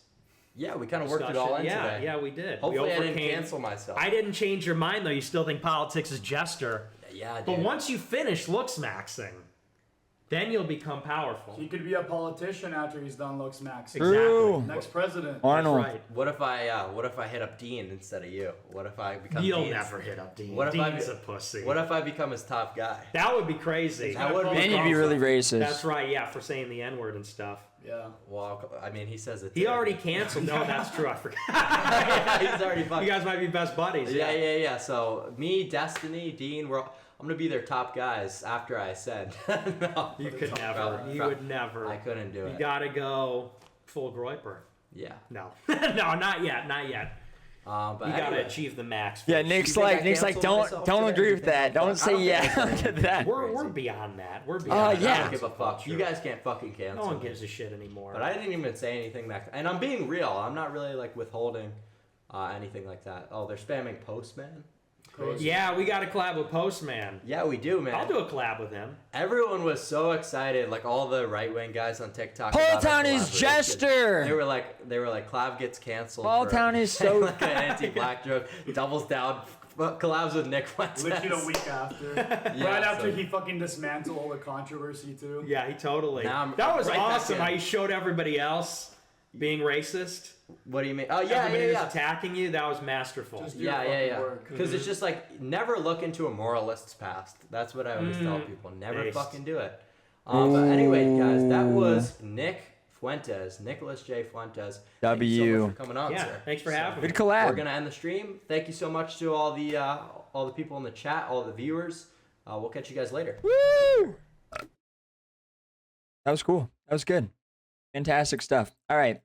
Yeah, we kind of worked it all in today. Yeah, we did. Hopefully, I didn't cancel myself. I didn't change your mind though. You still think politics is jester. Yeah, I did. But once you finish looksmaxxing, then you'll become powerful. He could be a politician after he's done looksmaxxing. Exactly. Next president. Arnold. That's right. What if I hit up Dean instead of you? What if I become You'll Dean's? never hit up Dean. What if Dean's a pussy. What if I become his top guy? That would be crazy. That would be And you'd be really racist. That's right, yeah, for saying the N-word and stuff. Yeah. Well, I mean, he says it. He already canceled. No, that's true. I forgot. Yeah, he's already fucked. You guys might be best buddies. Yeah. So me, Destiny, Dean, I'm gonna be their top guys after I ascend. No, You could never. You would never. I couldn't do it. You gotta go full Groiper. Yeah. No. No, not yet. Not yet. But you gotta anyway. achieve the max. Yeah, first. Nick's like, don't agree with that. Don't say yeah to that. We're beyond that. We're beyond that. Yeah. I don't give a fuck. You guys can't fucking cancel. No one me. gives a shit anymore. But I didn't even say anything and I'm being real. I'm not really like withholding anything like that. Oh, they're spamming Postman. Crazy. Yeah, we got to collab with Postman. Yeah, we do, man. I'll do a collab with him. Everyone was so excited, like all the right-wing guys on TikTok. Paul Town is jester. They were like, Clav gets canceled. Paul Town is so like an anti-black joke. Doubles down, collabs with Nick Fuentes. Literally a week after. Right after he fucking dismantled all the controversy too. Yeah, he totally. That was awesome. How he showed everybody else being racist. What do you mean? Oh yeah, everybody was attacking you. That was masterful. Yeah. Because it's just like never look into a moralist's past. That's what I always tell people. Never fucking do it. But anyway, guys, that was Nick Fuentes, Nicholas J. Fuentes. Thank you so much for coming on, sir. Thanks for having me. Good collab. We're gonna end the stream. Thank you so much to all the people in the chat, all the viewers. We'll catch you guys later. Woo! That was cool. That was good. Fantastic stuff. All right.